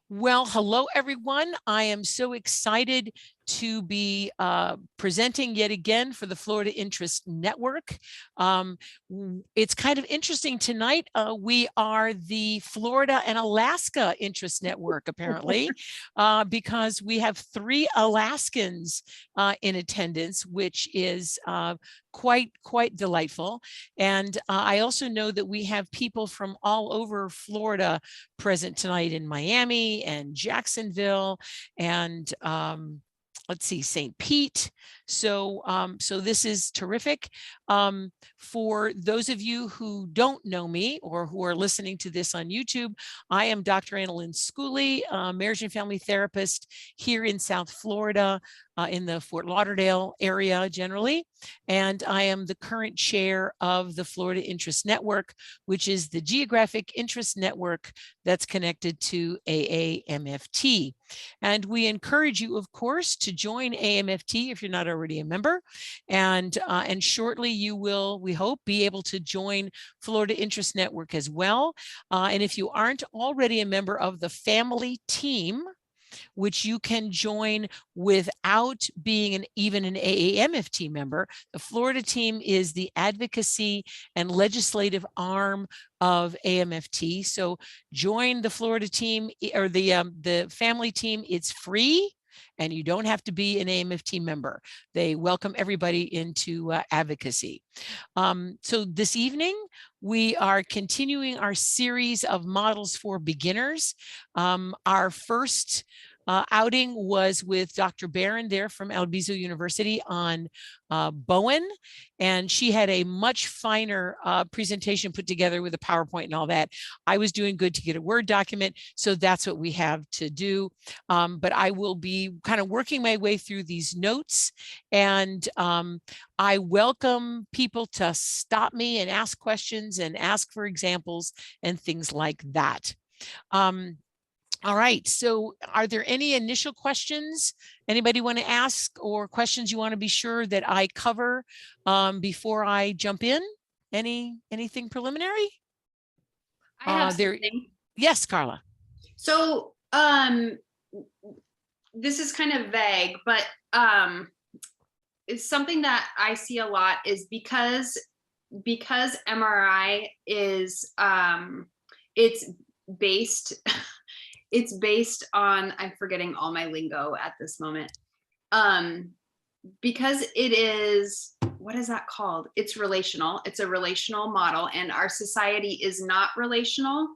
Well, hello, everyone. I am so excited to be presenting yet again for the Florida Interest Network. It's kind of interesting tonight. We are the Florida and Alaska Interest Network, apparently, because we have 3 Alaskans in attendance, which is quite delightful. And I also know that we have people from all over Florida present tonight in Miami and Jacksonville and let's see, St. Pete. So this is terrific. For those of you who don't know me or who are listening to this on YouTube, I am Dr. Annalyn Schooley, marriage and family therapist here in South Florida, in the Fort Lauderdale area generally. And I am the current chair of the Florida Interest Network, which is the geographic interest network that's connected to AAMFT. And we encourage you, of course, to join AMFT if you're not already a member. And shortly you will, we hope, be able to join Florida Interest Network as well. And if you aren't already a member of the family team, which you can join without being even an AAMFT member. The Florida team is the advocacy and legislative arm of AMFT. So join the Florida team or the family team. It's free. And you don't have to be an AMFT member. They welcome everybody into advocacy. So this evening, we are continuing our series of models for beginners. Our first outing was with Dr. Barron there from Albizu University on Bowen, and she had a much finer presentation put together with a PowerPoint and all that. I was doing good to get a Word document, so that's what we have to do. But I will be kind of working my way through these notes, and I welcome people to stop me and ask questions and ask for examples and things like that. All right, so are there any initial questions anybody want to ask or questions you want to be sure that I cover before I jump in? Anything preliminary? I have something. Yes, Carla. So this is kind of vague, but it's something that I see a lot is because MRI is it's based on, I'm forgetting all my lingo at this moment. Because it is, what is that called? It's relational. It's a relational model, and our society is not relational.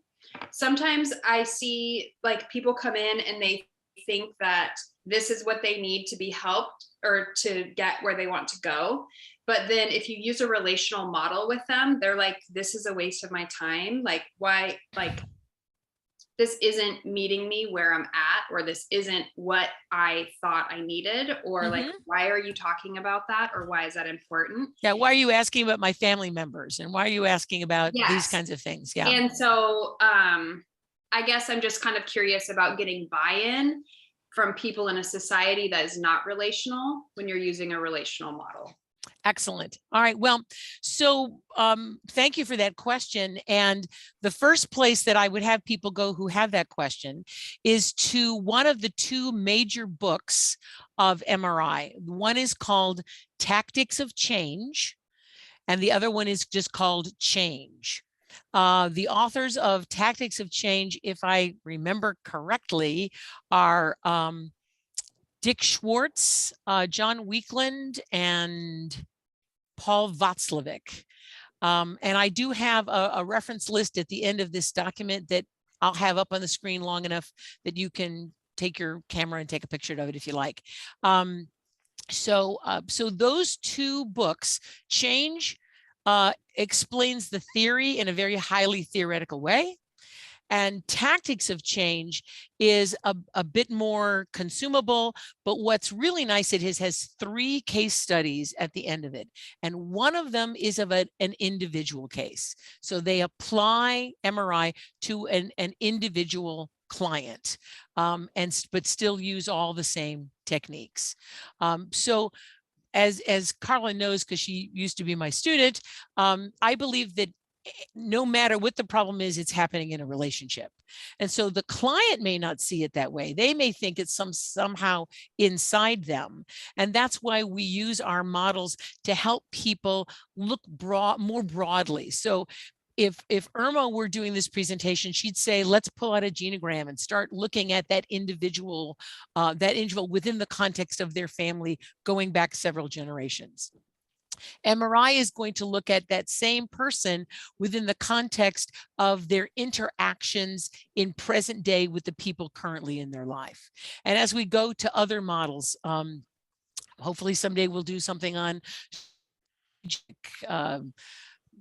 Sometimes I see like people come in and they think that this is what they need to be helped or to get where they want to go. But then if you use a relational model with them, they're like, this is a waste of my time. Like, why, like, this isn't meeting me where I'm at, or this isn't what I thought I needed, or like, why are you talking about that? Or why is that important? Yeah, why are you asking about my family members? And why are you asking about these kinds of things? Yeah. And so I guess I'm just kind of curious about getting buy-in from people in a society that is not relational when you're using a relational model. Excellent. All right. Well, so thank you for that question. And the first place that I would have people go who have that question is to one of the 2 major books of MRI. One is called Tactics of Change, and the other one is just called Change. The authors of Tactics of Change, if I remember correctly, are Dick Schwartz, John Weekland, and Paul Václavic. And I do have a reference list at the end of this document that I'll have up on the screen long enough that you can take your camera and take a picture of it if you like. So those 2 books, Change explains the theory in a very highly theoretical way. And Tactics of Change is a bit more consumable, but what's really nice, it has 3 case studies at the end of it. And one of them is of an individual case. So they apply MRI to an individual client, but still use all the same techniques. So as Carla knows, because she used to be my student, I believe that no matter what the problem is, it's happening in a relationship. And so the client may not see it that way. They may think it's somehow inside them. And that's why we use our models to help people look more broadly. So if Irma were doing this presentation, she'd say, let's pull out a genogram and start looking at that individual within the context of their family going back several generations. MRI is going to look at that same person within the context of their interactions in present day with the people currently in their life. And as we go to other models, hopefully someday we'll do something on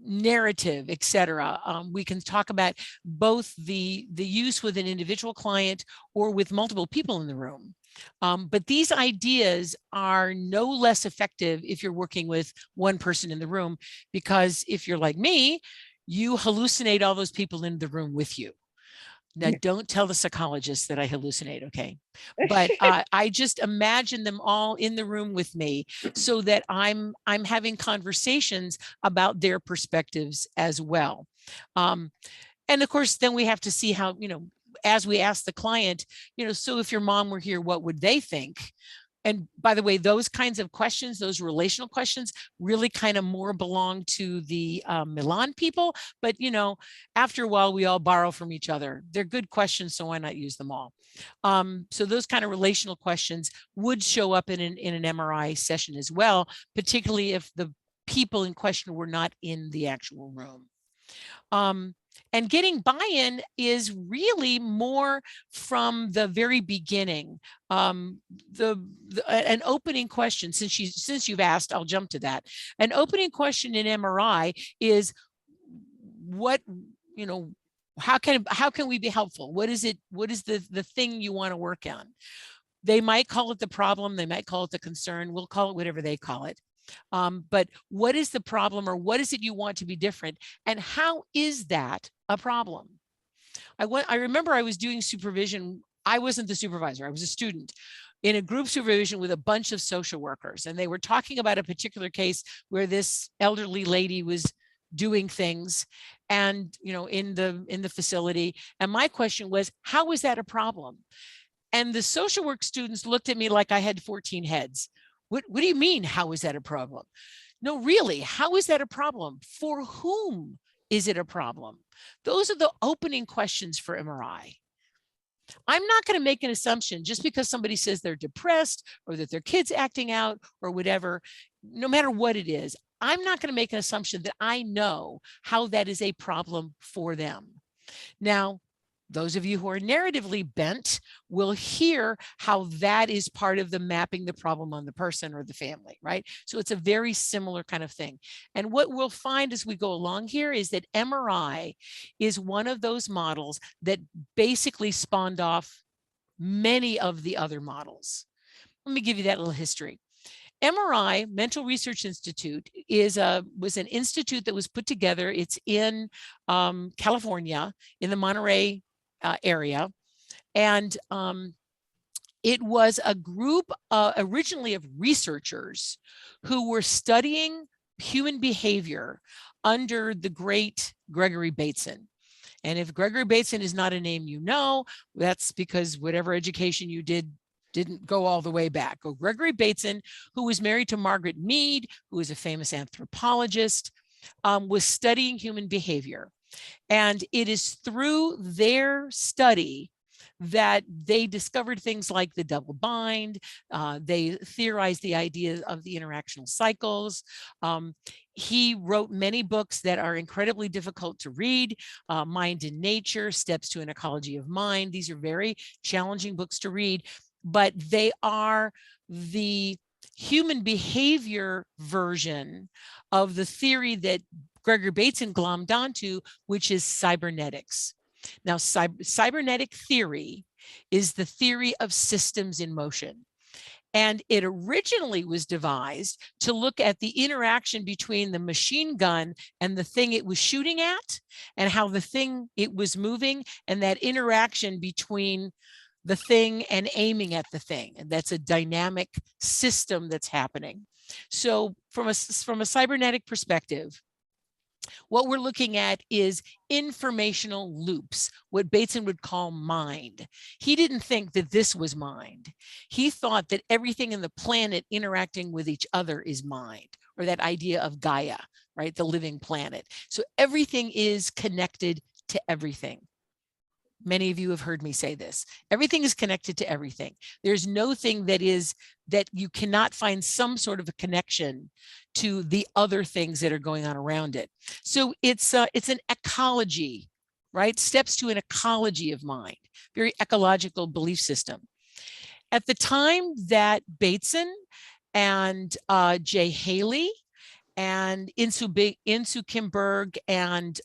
narrative, etc. We can talk about both the use with an individual client or with multiple people in the room. But these ideas are no less effective if you're working with one person in the room, because if you're like me, you hallucinate all those people in the room with you. Now, don't tell the psychologist that I hallucinate, okay? But I just imagine them all in the room with me so that I'm having conversations about their perspectives as well. And of course, then we have to see how, as we ask the client, so if your mom were here, what would they think? And by the way, those kinds of questions, those relational questions, really kind of more belong to the Milan people. But, after a while, we all borrow from each other. They're good questions, so why not use them all? So those kind of relational questions would show up in an MRI session as well, particularly if the people in question were not in the actual room. And getting buy-in is really more from the very beginning. An opening question, since you've asked, I'll jump to that. An opening question in MRI is how can we be helpful? What is the thing you want to work on? They might call it the problem, they might call it the concern, we'll call it whatever they call it. But what is the problem, or what is it you want to be different? And how is that a problem? I remember I was doing supervision. I wasn't the supervisor, I was a student in a group supervision with a bunch of social workers. And they were talking about a particular case where this elderly lady was doing things and, in the facility. And my question was, how is that a problem? And the social work students looked at me like I had 14 heads. What do you mean, how is that a problem? No, really, how is that a problem? For whom is it a problem? Those are the opening questions for MRI. I'm not going to make an assumption just because somebody says they're depressed or that their kid's acting out or whatever, no matter what it is. I'm not going to make an assumption that I know how that is a problem for them. Now, those of you who are narratively bent will hear how that is part of the mapping the problem on the person or the family, right? So it's a very similar kind of thing. And what we'll find as we go along here is that MRI is one of those models that basically spawned off many of the other models. Let me give you that little history. MRI, Mental Research Institute, was an institute that was put together. It's in California, in the Monterey area. And it was a group originally of researchers who were studying human behavior under the great Gregory Bateson. And if Gregory Bateson is not a name that's because whatever education you didn't go all the way back. Gregory Bateson, who was married to Margaret Mead, who was a famous anthropologist, was studying human behavior. And it is through their study that they discovered things like the double bind. They theorized the idea of the interactional cycles. He wrote many books that are incredibly difficult to read. Mind in Nature, Steps to an Ecology of Mind. These are very challenging books to read, but they are the human behavior version of the theory that Gregory Bateson glommed onto, which is cybernetics. Now, cybernetic theory is the theory of systems in motion. And it originally was devised to look at the interaction between the machine gun and the thing it was shooting at, and how the thing it was moving, and that interaction between the thing and aiming at the thing. And that's a dynamic system that's happening. So from a cybernetic perspective, What we're looking at is informational loops, what Bateson would call mind. He didn't think that this was mind. He thought that everything in the planet interacting with each other is mind, or that idea of Gaia, right? The living planet. So everything is connected to everything. Many of you have heard me say this. Everything is connected to everything. There's no thing that you cannot find some sort of a connection to the other things that are going on around it. So it's an ecology, right? Steps to an ecology of mind, very ecological belief system. At the time that Bateson and Jay Haley and Insoo Kim Berg and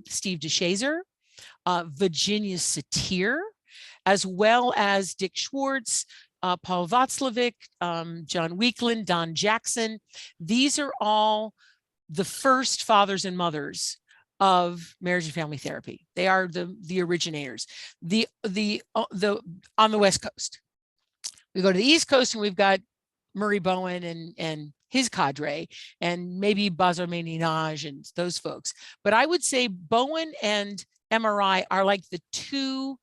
Steve DeShazer, Virginia Satir, as well as Dick Schwartz, Paul Václavic, John Weakland, Don Jackson. These are all the first fathers and mothers of marriage and family therapy. They are the originators. On the West Coast. We go to the East Coast and we've got Murray Bowen and his cadre, and maybe Bazar-Ménage and those folks. But I would say Bowen and MRI are like the two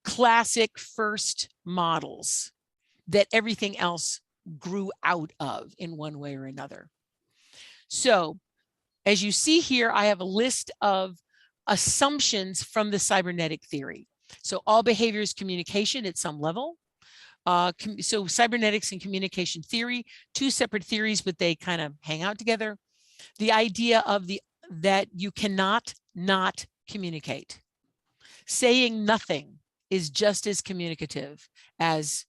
classic first models that everything else grew out of in one way or another. So as you see here, I have a list of assumptions from the cybernetic theory. So all behavior is communication at some level. So cybernetics and communication theory, two separate theories, but they kind of hang out together. The idea of that you cannot not communicate. Saying nothing is just as communicative as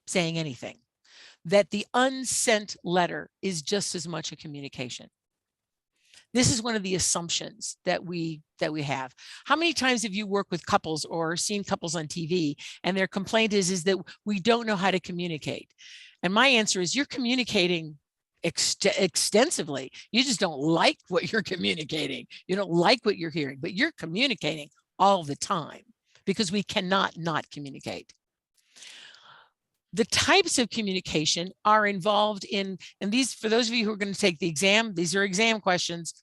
saying anything. That the unsent letter is just as much a communication. This is one of the assumptions that we have. How many times have you worked with couples or seen couples on TV and their complaint is that we don't know how to communicate? And my answer is you're communicating extensively. You just don't like what you're communicating. You don't like what you're hearing, but you're communicating all the time because we cannot not communicate. The types of communication are involved in, and these, for those of you who are going to take the exam, these are exam questions,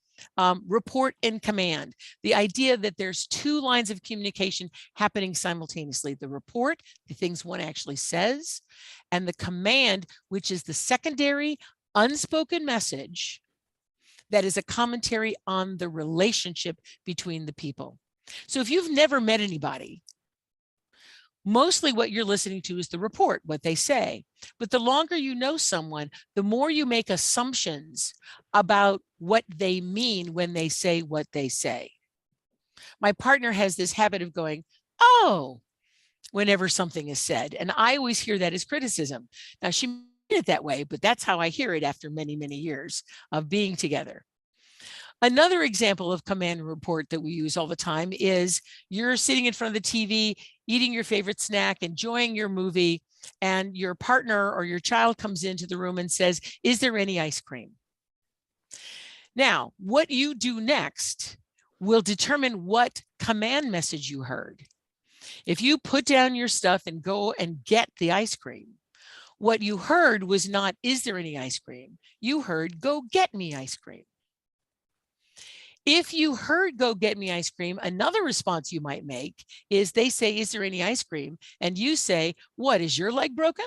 report and command. The idea that there's two lines of communication happening simultaneously, the report, the things one actually says, and the command, which is the secondary unspoken message that is a commentary on the relationship between the people. So if you've never met anybody, mostly what you're listening to is the report, what they say. But the longer you know someone, the more you make assumptions about what they mean when they say what they say. My partner has this habit of going, oh, whenever something is said. And I always hear that as criticism. Now, she meant it that way, but that's how I hear it after many, many years of being together. Another example of command and report that we use all the time is you're sitting in front of the TV, eating your favorite snack, enjoying your movie, and your partner or your child comes into the room and says, is there any ice cream? Now, what you do next will determine what command message you heard. If you put down your stuff and go and get the ice cream, what you heard was not, is there any ice cream? You heard, go get me ice cream. If you heard, go get me ice cream, another response you might make is they say, is there any ice cream? And you say, what, is your leg broken?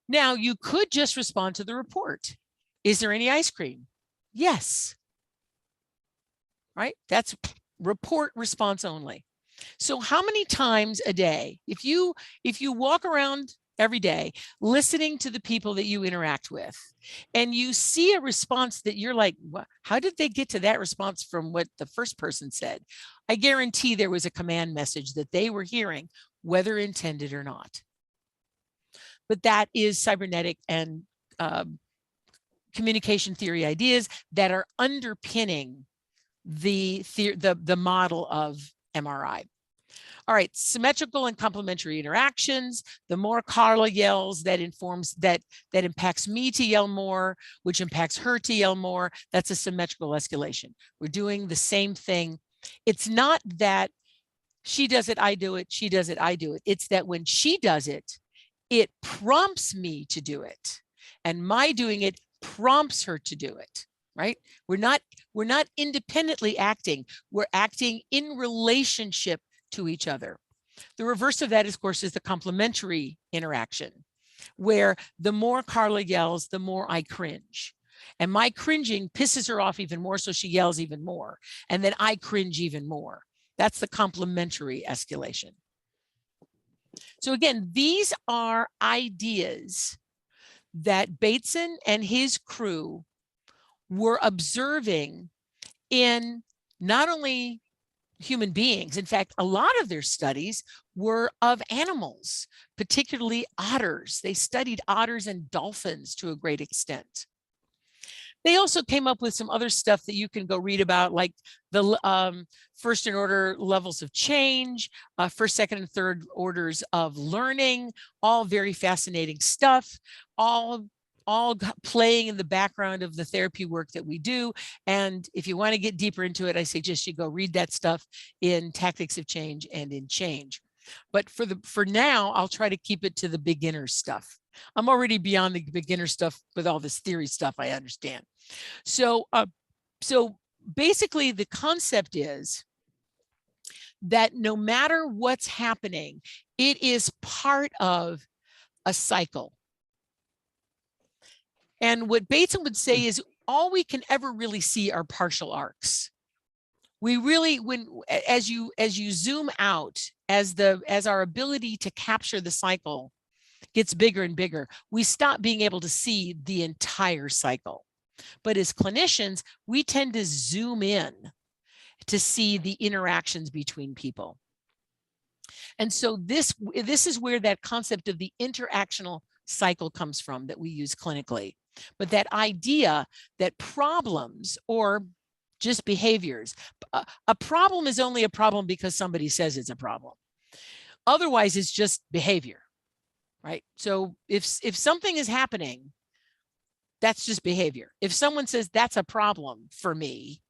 Now you could just respond to the report. Is there any ice cream? Yes. Right? That's report response only. So how many times a day, if you walk around every day listening to the people that you interact with and you see a response that you're like, how did they get to that response from what the first person said? I guarantee there was a command message that they were hearing, whether intended or not. But that is cybernetic and communication theory ideas that are underpinning the model of MRI. All right, symmetrical and complementary interactions. The more Carla yells, that impacts me to yell more, which impacts her to yell more. That's a symmetrical escalation. We're doing the same thing. It's not that she does it, I do it, she does it, I do it. It's that when she does it, it prompts me to do it. And my doing it prompts her to do it, right? We're not independently acting. We're acting in relationship to each other. The reverse of that, of course, is the complementary interaction, where the more Carla yells, the more I cringe. And my cringing pisses her off even more, so she yells even more. And then I cringe even more. That's the complementary escalation. So again, these are ideas that Bateson and his crew were observing in not only human beings. In fact, a lot of their studies were of animals, particularly otters. They studied otters and dolphins to a great extent. They also came up with some other stuff that you can go read about, like the first and order levels of change, first, second, and third orders of learning, all very fascinating stuff, all playing in the background of the therapy work that we do. And if you want to get deeper into it, I suggest you go read that stuff in Tactics of Change and in Change. But for now, I'll try to keep it to the beginner stuff. I'm already beyond the beginner stuff with all this theory stuff, I understand. So basically the concept is that no matter what's happening, it is part of a cycle. And what Bateson would say is all we can ever really see are partial arcs. We really, as you zoom out, as our ability to capture the cycle gets bigger and bigger, we stop being able to see the entire cycle. But as clinicians, we tend to zoom in to see the interactions between people. And so this is where that concept of the interactional cycle comes from that we use clinically. But that idea that problems or just behaviors, a problem is only a problem because somebody says it's a problem. Otherwise, it's just behavior, right? So if something is happening, that's just behavior. If someone says that's a problem for me,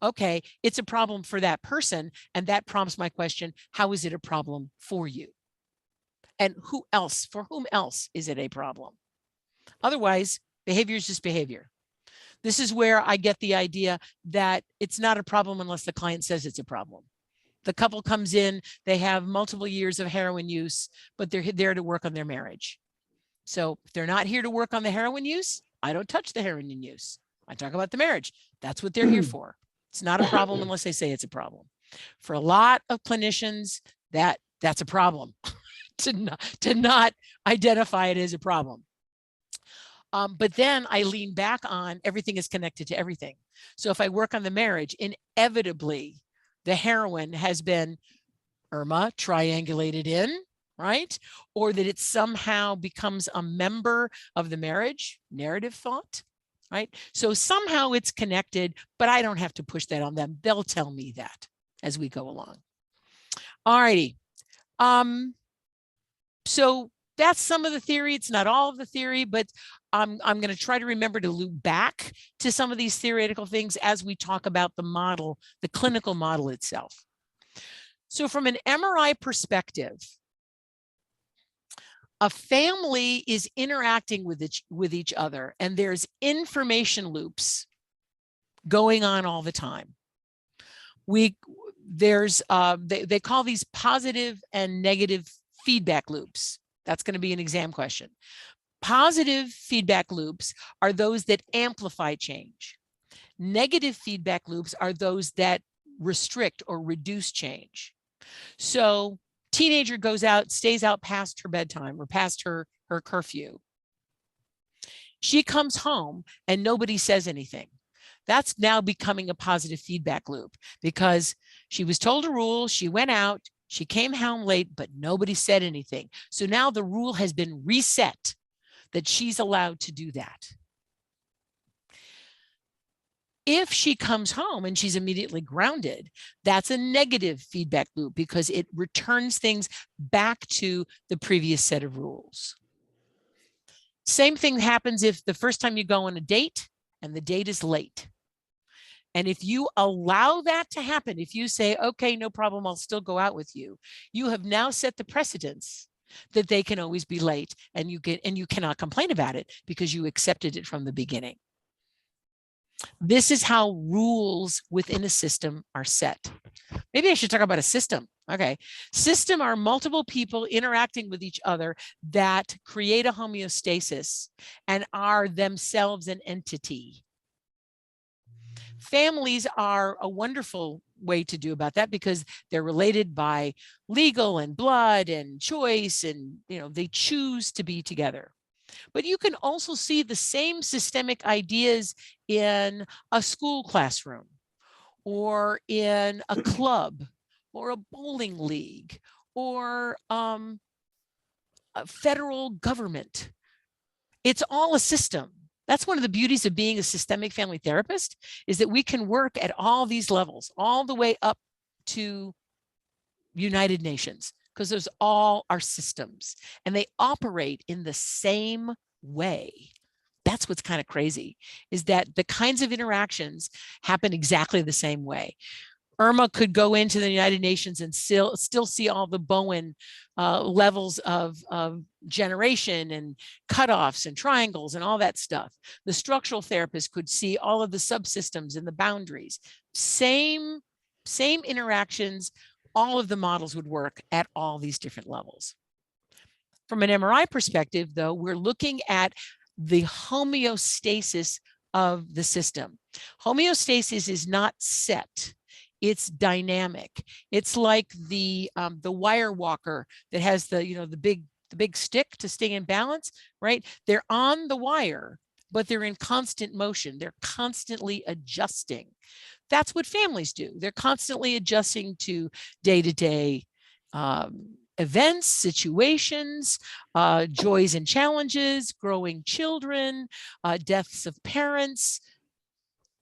okay, it's a problem for that person. And that prompts my question, how is it a problem for you? And for whom else is it a problem? Otherwise, behavior is just behavior. This is where I get the idea that it's not a problem unless the client says it's a problem. The couple comes in, they have multiple years of heroin use, but they're there to work on their marriage. So if they're not here to work on the heroin use, I don't touch the heroin use. I talk about the marriage. That's what they're here for. It's not a problem unless they say it's a problem. For a lot of clinicians, that's a problem to not identify it as a problem. But then I lean back on everything is connected to everything. So if I work on the marriage, inevitably the heroin has been Irma triangulated in, right? Or that it somehow becomes a member of the marriage, narrative thought, right? So somehow it's connected, but I don't have to push that on them. They'll tell me that as we go along. All righty. So that's some of the theory. It's not all of the theory, but I'm going to try to remember to loop back to some of these theoretical things as we talk about the model, the clinical model itself. So from an MRI perspective, a family is interacting with each other, and there's information loops going on all the time. They call these positive and negative feedback loops. That's going to be an exam question. Positive feedback loops are those that amplify change. Negative feedback loops are those that restrict or reduce change. So teenager goes out, stays out past her bedtime or past her curfew. She comes home and nobody says anything. That's now becoming a positive feedback loop because she was told a rule, she went out, she came home late, but nobody said anything. So now the rule has been reset that she's allowed to do that. If she comes home and she's immediately grounded, that's a negative feedback loop because it returns things back to the previous set of rules. Same thing happens if the first time you go on a date and the date is late. And if you allow that to happen, if you say, okay, no problem, I'll still go out with you, you have now set the precedence that they can always be late, and you cannot complain about it because you accepted it from the beginning. This is how rules within a system are set. Maybe I should talk about a system. Okay. System are multiple people interacting with each other that create a homeostasis and are themselves an entity. Families are a wonderful way to do about that because they're related by legal and blood and choice, and they choose to be together. But you can also see the same systemic ideas in a school classroom or in a club or a bowling league or a federal government. It's all a system. That's one of the beauties of being a systemic family therapist, is that we can work at all these levels, all the way up to United Nations, because those all are systems and they operate in the same way. That's what's kind of crazy, is that the kinds of interactions happen exactly the same way. Irma could go into the United Nations and still see all the Bowen levels of generation and cutoffs and triangles and all that stuff. The structural therapist could see all of the subsystems and the boundaries. Same interactions, all of the models would work at all these different levels. From an MRI perspective, though, we're looking at the homeostasis of the system. Homeostasis is not set. It's dynamic. It's like the wire walker that has the big stick to stay in balance, right? They're on the wire, but they're in constant motion. They're constantly adjusting. That's what families do. They're constantly adjusting to day-to-day events, situations, joys and challenges, growing children, deaths of parents.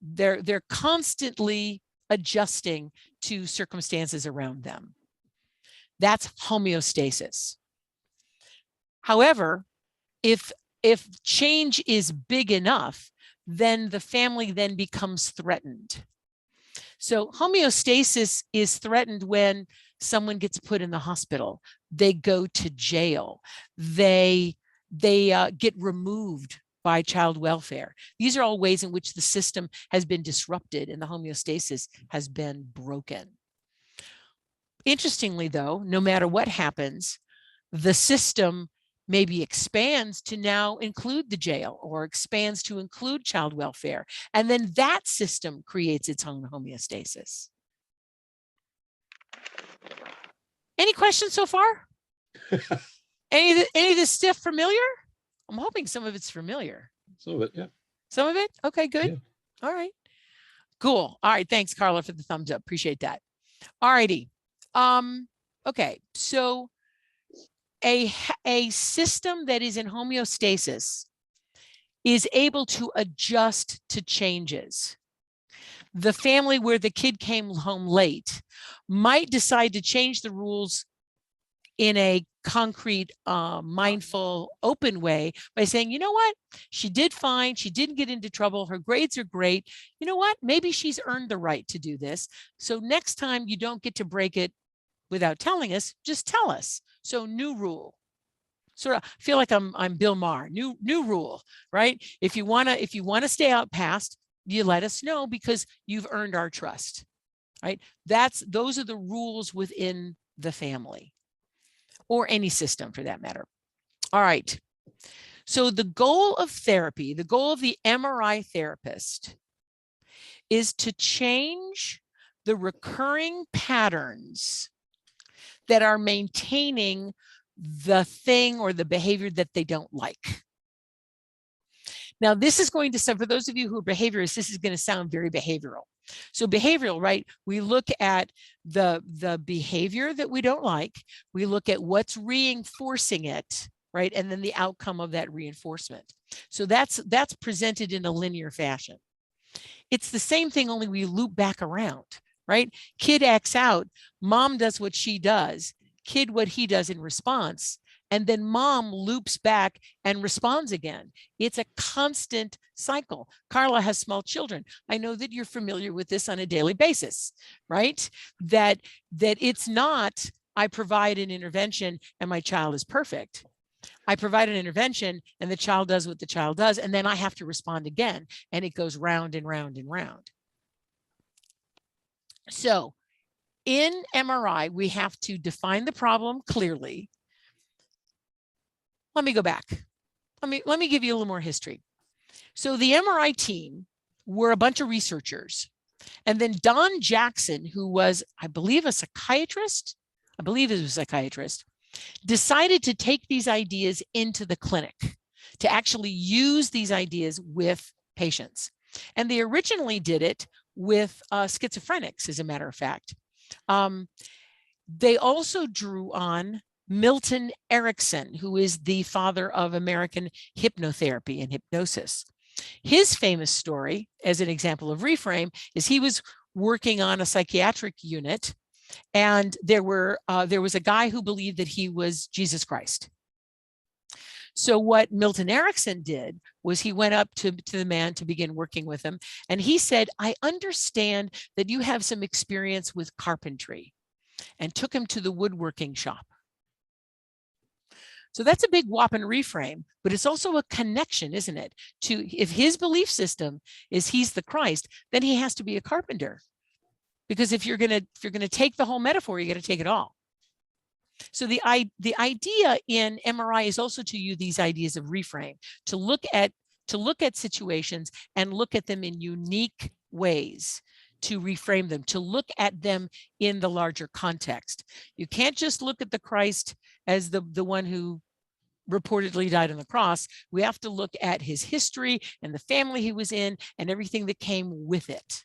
They're constantly adjusting to circumstances around them. That's homeostasis. However, if change is big enough, then the family then becomes threatened. So homeostasis is threatened when someone gets put in the hospital, they go to jail, they get removed by child welfare. These are all ways in which the system has been disrupted and the homeostasis has been broken. Interestingly, though, no matter what happens, the system maybe expands to now include the jail or expands to include child welfare. And then that system creates its own homeostasis. Any questions so far? Any of this stuff familiar? I'm hoping some of it's familiar. Some of it, yeah. Some of it? Okay, good. Yeah. All right. Cool. All right. Thanks, Carla, for the thumbs up. Appreciate that. All righty. Okay. So a system that is in homeostasis is able to adjust to changes. The family where the kid came home late might decide to change the rules in a concrete, mindful, open way by saying, you know what, she did fine. She didn't get into trouble. Her grades are great. You know what, maybe she's earned the right to do this. So next time you don't get to break it without telling us, just tell us. So new rule. Sort of feel like I'm Bill Maher. New rule, right? If you wanna stay out past, you let us know because you've earned our trust, right? Those are the rules within the family or any system for that matter. All right. So the goal of therapy, the goal of the MRI therapist is to change the recurring patterns that are maintaining the thing or the behavior that they don't like. Now, this is going to, for those of you who are behaviorists, this is going to sound very behavioral. So behavioral, right? We look at the behavior that we don't like. We look at what's reinforcing it, right? And then the outcome of that reinforcement. So that's presented in a linear fashion. It's the same thing, only we loop back around, right? Kid acts out, mom does what she does, kid what he does in response, and then mom loops back and responds again. It's a constant cycle. Carla has small children. I know that you're familiar with this on a daily basis, right? That it's not, I provide an intervention and my child is perfect. I provide an intervention and the child does what the child does, and then I have to respond again, and it goes round and round and round. So in MRI, we have to define the problem clearly. Let me go back. Let me give you a little more history. So the MRI team were a bunch of researchers. And then Don Jackson, who was, I believe, a psychiatrist, decided to take these ideas into the clinic, to actually use these ideas with patients. And they originally did it with schizophrenics, as a matter of fact. They also drew on Milton Erickson, who is the father of American hypnotherapy and hypnosis. His famous story, as an example of reframe, is he was working on a psychiatric unit, and there was a guy who believed that he was Jesus Christ. So what Milton Erickson did was he went up to the man to begin working with him, and he said, I understand that you have some experience with carpentry, and took him to the woodworking shop. So that's a big whopping reframe, but it's also a connection, isn't it? To, if his belief system is he's the Christ, then he has to be a carpenter. Because if you're gonna take the whole metaphor, you got to take it all. So the idea in MRI is also to use these ideas of reframe, to look at situations and look at them in unique ways, to reframe them, to look at them in the larger context. You can't just look at the Christ as the one who reportedly died on the cross. We have to look at his history and the family he was in and everything that came with it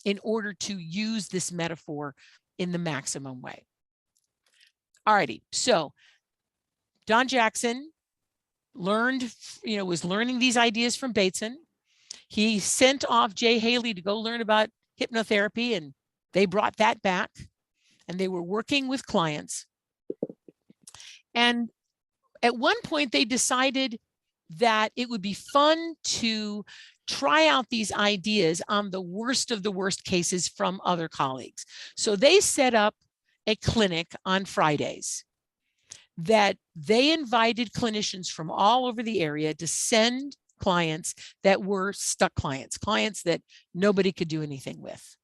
in order to use this metaphor in the maximum way. Alrighty, so Don Jackson was learning these ideas from Bateson. He sent off Jay Haley to go learn about hypnotherapy, and they brought that back, and they were working with clients. And at one point, they decided that it would be fun to try out these ideas on the worst of the worst cases from other colleagues. So they set up a clinic on Fridays that they invited clinicians from all over the area to send clients that were stuck clients that nobody could do anything with.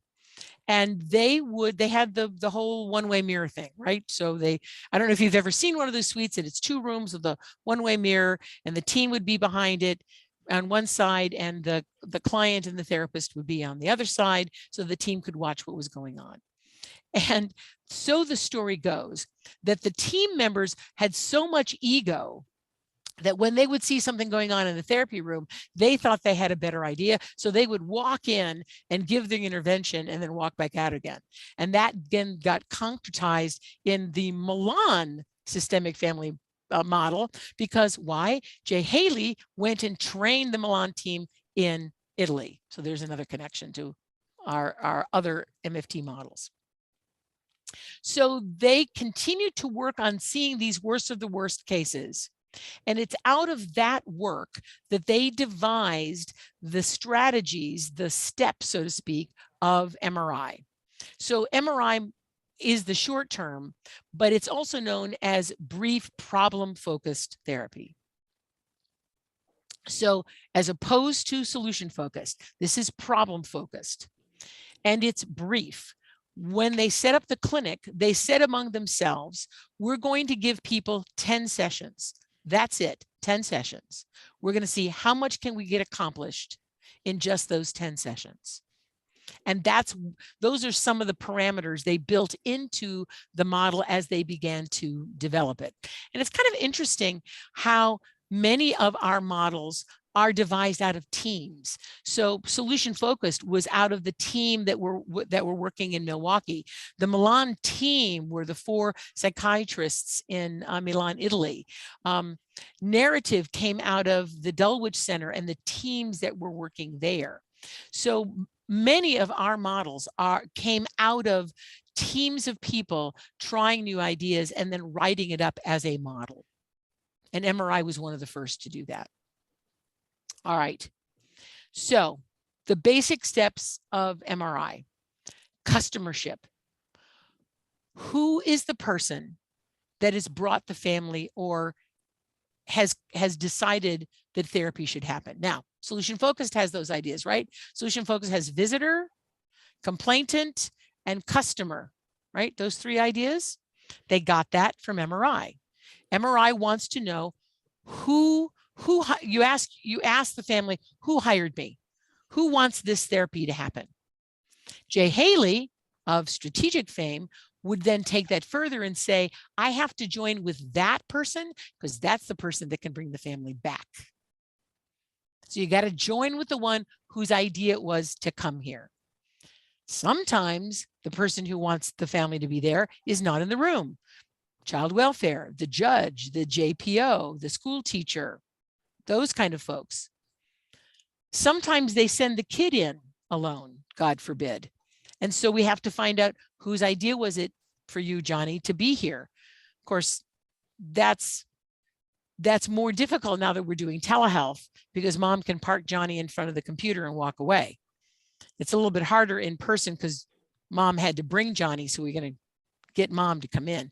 And they had the whole one-way mirror thing, right? So I don't know if you've ever seen one of those suites, and it's 2 rooms with a one-way mirror, and the team would be behind it on one side, and the client and the therapist would be on the other side, so the team could watch what was going on. And so the story goes that the team members had so much ego that when they would see something going on in the therapy room, they thought they had a better idea. So they would walk in and give their intervention and then walk back out again. And that then got concretized in the Milan systemic family model, because why? Jay Haley went and trained the Milan team in Italy. So there's another connection to our other MFT models. So they continued to work on seeing these worst of the worst cases. And it's out of that work that they devised the strategies, the steps, so to speak, of MRI. So MRI is the short term, but it's also known as brief problem-focused therapy. So as opposed to solution-focused, this is problem-focused, and it's brief. When they set up the clinic, they said among themselves, we're going to give people 10 sessions. That's it, 10 sessions. We're going to see how much can we get accomplished in just those 10 sessions. And those are some of the parameters they built into the model as they began to develop it. And it's kind of interesting how many of our models are devised out of teams. So solution focused was out of the team that were working in Milwaukee. The Milan team were the 4 psychiatrists in Milan, Italy. Narrative came out of the Dulwich Center and the teams that were working there. So many of our models came out of teams of people trying new ideas and then writing it up as a model. And MRI was one of the first to do that. All right, so the basic steps of MRI: customership. who is the person that has brought the family or has decided that therapy should happen. Now, solution focused has those ideas, right? Solution focused has visitor, complainant, and customer, right? Those three ideas. They got that from MRI. MRI wants to know who you ask the family, who hired me? Who wants this therapy to happen? Jay Haley of strategic fame would then take that further and say, I have to join with that person because that's the person that can bring the family back. So you got to join with the one whose idea it was to come here. Sometimes the person who wants the family to be there is not in the room. Child welfare, the judge, the JPO, the school teacher, those kind of folks. Sometimes they send the kid in alone, God forbid. And so we have to find out whose idea was it for you, Johnny, to be here. Of course, that's more difficult now that we're doing telehealth because mom can park Johnny in front of the computer and walk away. It's a little bit harder in person because mom had to bring Johnny, so we're going to get mom to come in.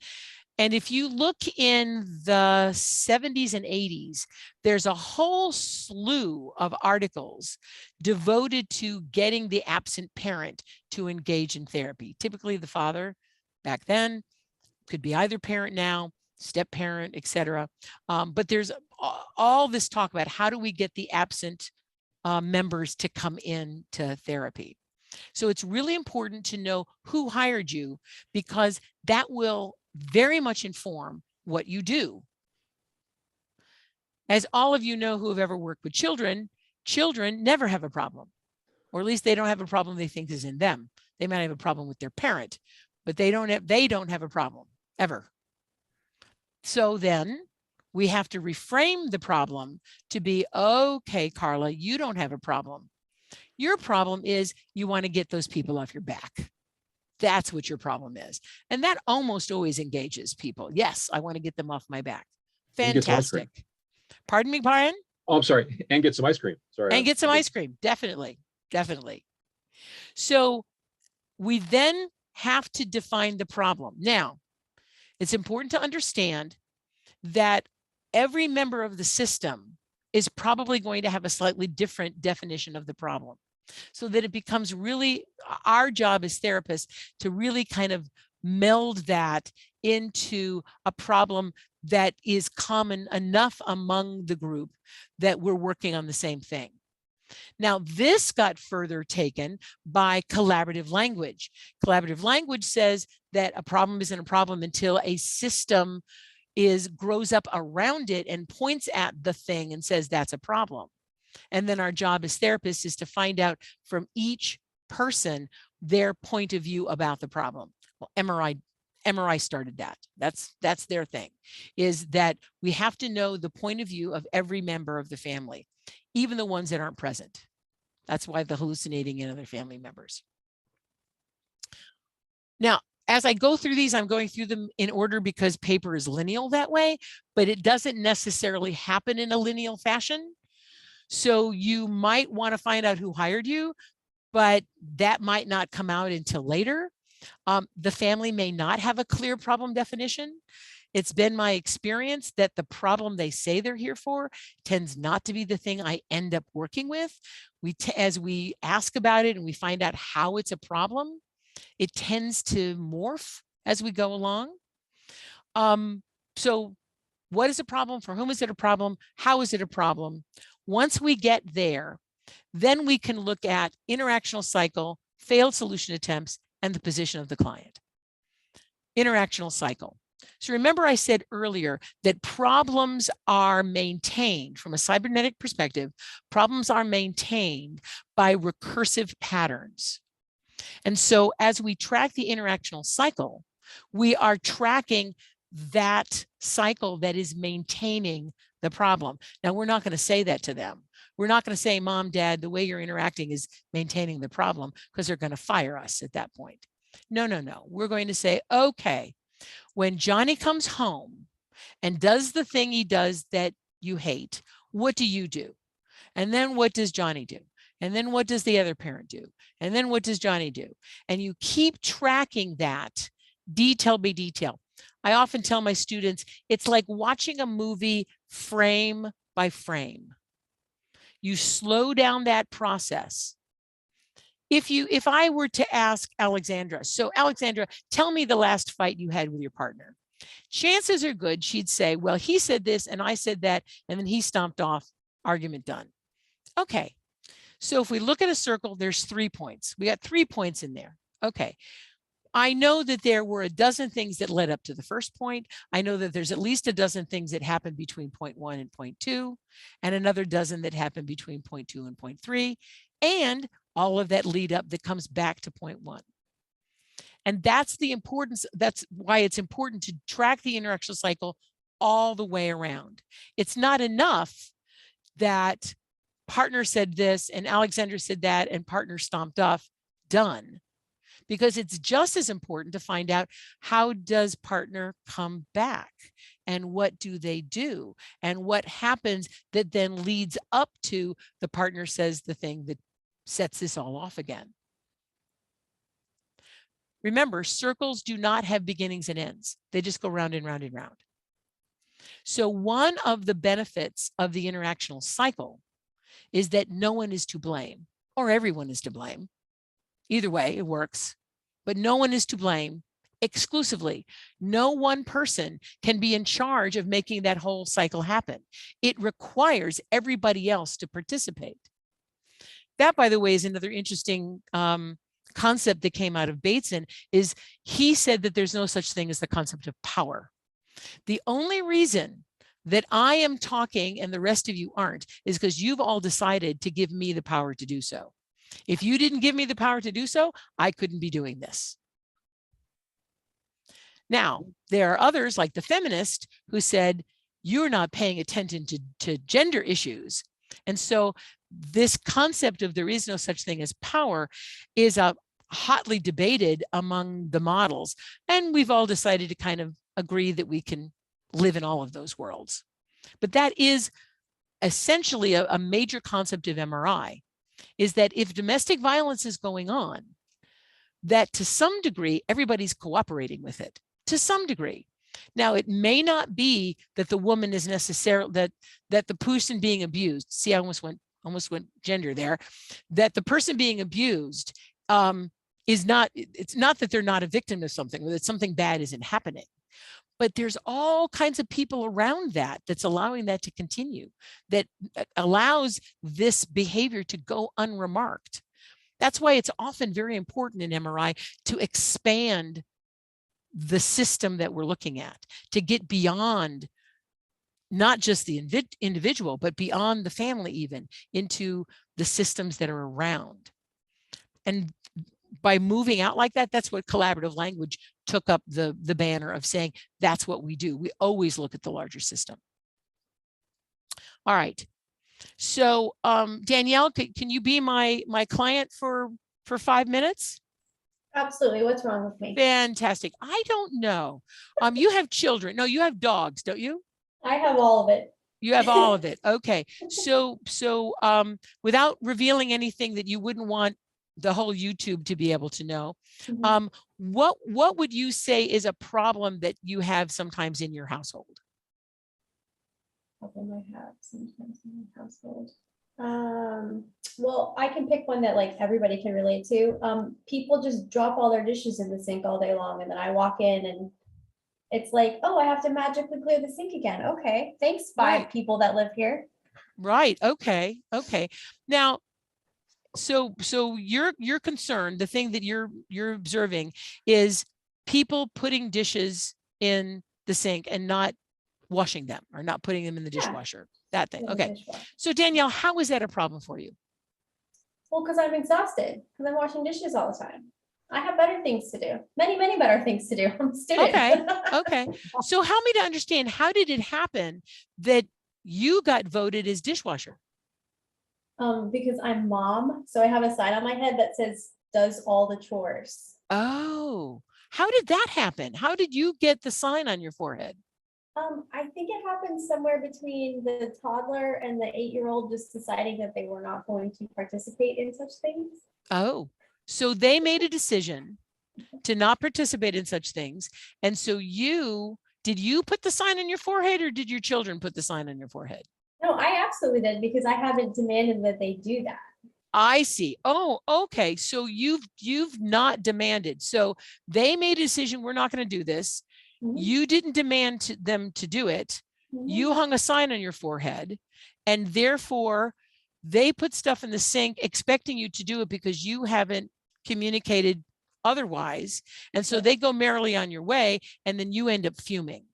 And if you look in the 70s and 80s, there's a whole slew of articles devoted to getting the absent parent to engage in therapy. Typically the father back then, could be either parent now, step parent, etc. But there's all this talk about how do we get the absent members to come in to therapy. So it's really important to know who hired you because that will very much inform what you do. As all of you know who have ever worked with children, children never have a problem, or at least they don't have a problem they think is in them. They might have a problem with their parent, but they don't have a problem ever. So then we have to reframe the problem to be, okay, Carla, you don't have a problem. Your problem is you want to get those people off your back. That's what your problem is. And that almost always engages people. Yes, I want to get them off my back. Fantastic. Pardon me, Brian? Oh, I'm sorry. And get some ice cream. Sorry. And get some ice cream. Definitely. Definitely. So we then have to define the problem. Now, it's important to understand that every member of the system is probably going to have a slightly different definition of the problem, so that it becomes really our job as therapists to really kind of meld that into a problem that is common enough among the group that we're working on the same thing. Now, this got further taken by collaborative language. Collaborative language says that a problem isn't a problem until a system grows up around it and points at the thing and says that's a problem. And then our job as therapists is to find out from each person their point of view about the problem. Well, MRI started that. That's their thing, is that we have to know the point of view of every member of the family, even the ones that aren't present. That's why the hallucinating in other family members. Now, as I go through these, I'm going through them in order because paper is lineal that way, but it doesn't necessarily happen in a lineal fashion. So you might want to find out who hired you, but that might not come out until later. The family may not have a clear problem definition. It's been my experience that the problem they say they're here for tends not to be the thing I end up working with. As we ask about it and we find out how it's a problem, it tends to morph as we go along. So what is a problem? For whom is it a problem? How is it a problem? Once we get there, then we can look at interactional cycle, failed solution attempts, and the position of the client. Interactional cycle. So remember I said earlier that problems are maintained from a cybernetic perspective. Problems are maintained by recursive patterns. And so as we track the interactional cycle, we are tracking that cycle that is maintaining the problem. Now, we're not going to say that to them. We're not going to say, Mom, Dad, the way you're interacting is maintaining the problem, because they're going to fire us at that point. No, no, no. We're going to say, okay, when Johnny comes home and does the thing he does that you hate, what do you do? And then what does Johnny do? And then what does the other parent do? And then what does Johnny do? And you keep tracking that detail by detail. I often tell my students, it's like watching a movie frame by frame. You slow down that process. If I were to ask Alexandra, so Alexandra, tell me the last fight you had with your partner. Chances are good she'd say, well, he said this and I said that, and then he stomped off, argument done. Okay, so if we look at a circle, there's 3 points. We got 3 points in there. Okay, I know that there were a dozen things that led up to the first point. I know that there's at least a dozen things that happened between point 1 and point 2, and another dozen that happened between point 2 and point 3, and all of that lead up that comes back to point 1. And that's the importance. That's why it's important to track the interactional cycle all the way around. It's not enough that partner said this and Alexandra said that and partner stomped off, done. Because it's just as important to find out, how does partner come back and what do they do and what happens that then leads up to the partner says the thing that sets this all off again. Remember, circles do not have beginnings and ends. They just go round and round and round. So one of the benefits of the interactional cycle is that no one is to blame, or everyone is to blame. Either way, it works, but no one is to blame exclusively. No one person can be in charge of making that whole cycle happen. It requires everybody else to participate. That, by the way, is another interesting concept that came out of Bateson. Is he said that there's no such thing as the concept of power. The only reason that I am talking and the rest of you aren't is because you've all decided to give me the power to do so. If you didn't give me the power to do so, I couldn't be doing this. Now, there are others like the feminist who said, you're not paying attention to gender issues. And so this concept of there is no such thing as power is hotly debated among the models. And we've all decided to kind of agree that we can live in all of those worlds. But that is essentially a major concept of MRI, is that if domestic violence is going on, that to some degree, everybody's cooperating with it, to some degree. Now, it may not be that the woman is necessarily, that the person being abused, see, I almost went gender there, that the person being abused is not, it's not that they're not a victim of something, or that something bad isn't happening. But there's all kinds of people around that that's allowing that to continue, that allows this behavior to go unremarked. That's why it's often very important in MRI to expand the system that we're looking at, to get beyond not just the individual, but beyond the family, even into the systems that are around. And by moving out like that, that's what collaborative language took up the banner of saying, that's what we do. We always look at the larger system. All right. So Danielle, can you be my client for 5 minutes? Absolutely. What's wrong with me? Fantastic. I don't know. You have children. No, you have dogs, don't you? I have all of it. You have all of it. Okay. So without revealing anything that you wouldn't want the whole YouTube to be able to know, what would you say is a problem that you have sometimes in your household? Problem I have sometimes in my household. Well, I can pick one that like everybody can relate to. People just drop all their dishes in the sink all day long, and then I walk in and it's like, oh, I have to magically clear the sink again. Okay, thanks, 5 people that live here. Right. Okay. Okay. Now, so you're concerned, the thing that you're observing is people putting dishes in the sink and not washing them, or not putting them in the dishwasher. That thing. Okay. So Danielle, how is that a problem for you? Well, because I'm exhausted, because I'm washing dishes all the time. I have better things to do. Many, many better things to do. I'm a student. Okay. Okay. So help me to understand, how did it happen that you got voted as dishwasher? Because I'm mom, so I have a sign on my head that says, does all the chores. Oh, how did that happen? How did you get the sign on your forehead? I think it happened somewhere between the toddler and the 8-year-old just deciding that they were not going to participate in such things. Oh, so they made a decision to not participate in such things. And so did you put the sign on your forehead, or did your children put the sign on your forehead? No, I absolutely did, because I haven't demanded that they do that. I see. Oh, okay. So you've not demanded. So they made a decision, we're not going to do this. Mhm. You didn't demand them to do it. Mhm. You hung a sign on your forehead, and therefore they put stuff in the sink expecting you to do it because you haven't communicated otherwise. And so Yes. they go merrily on your way, and then you end up fuming.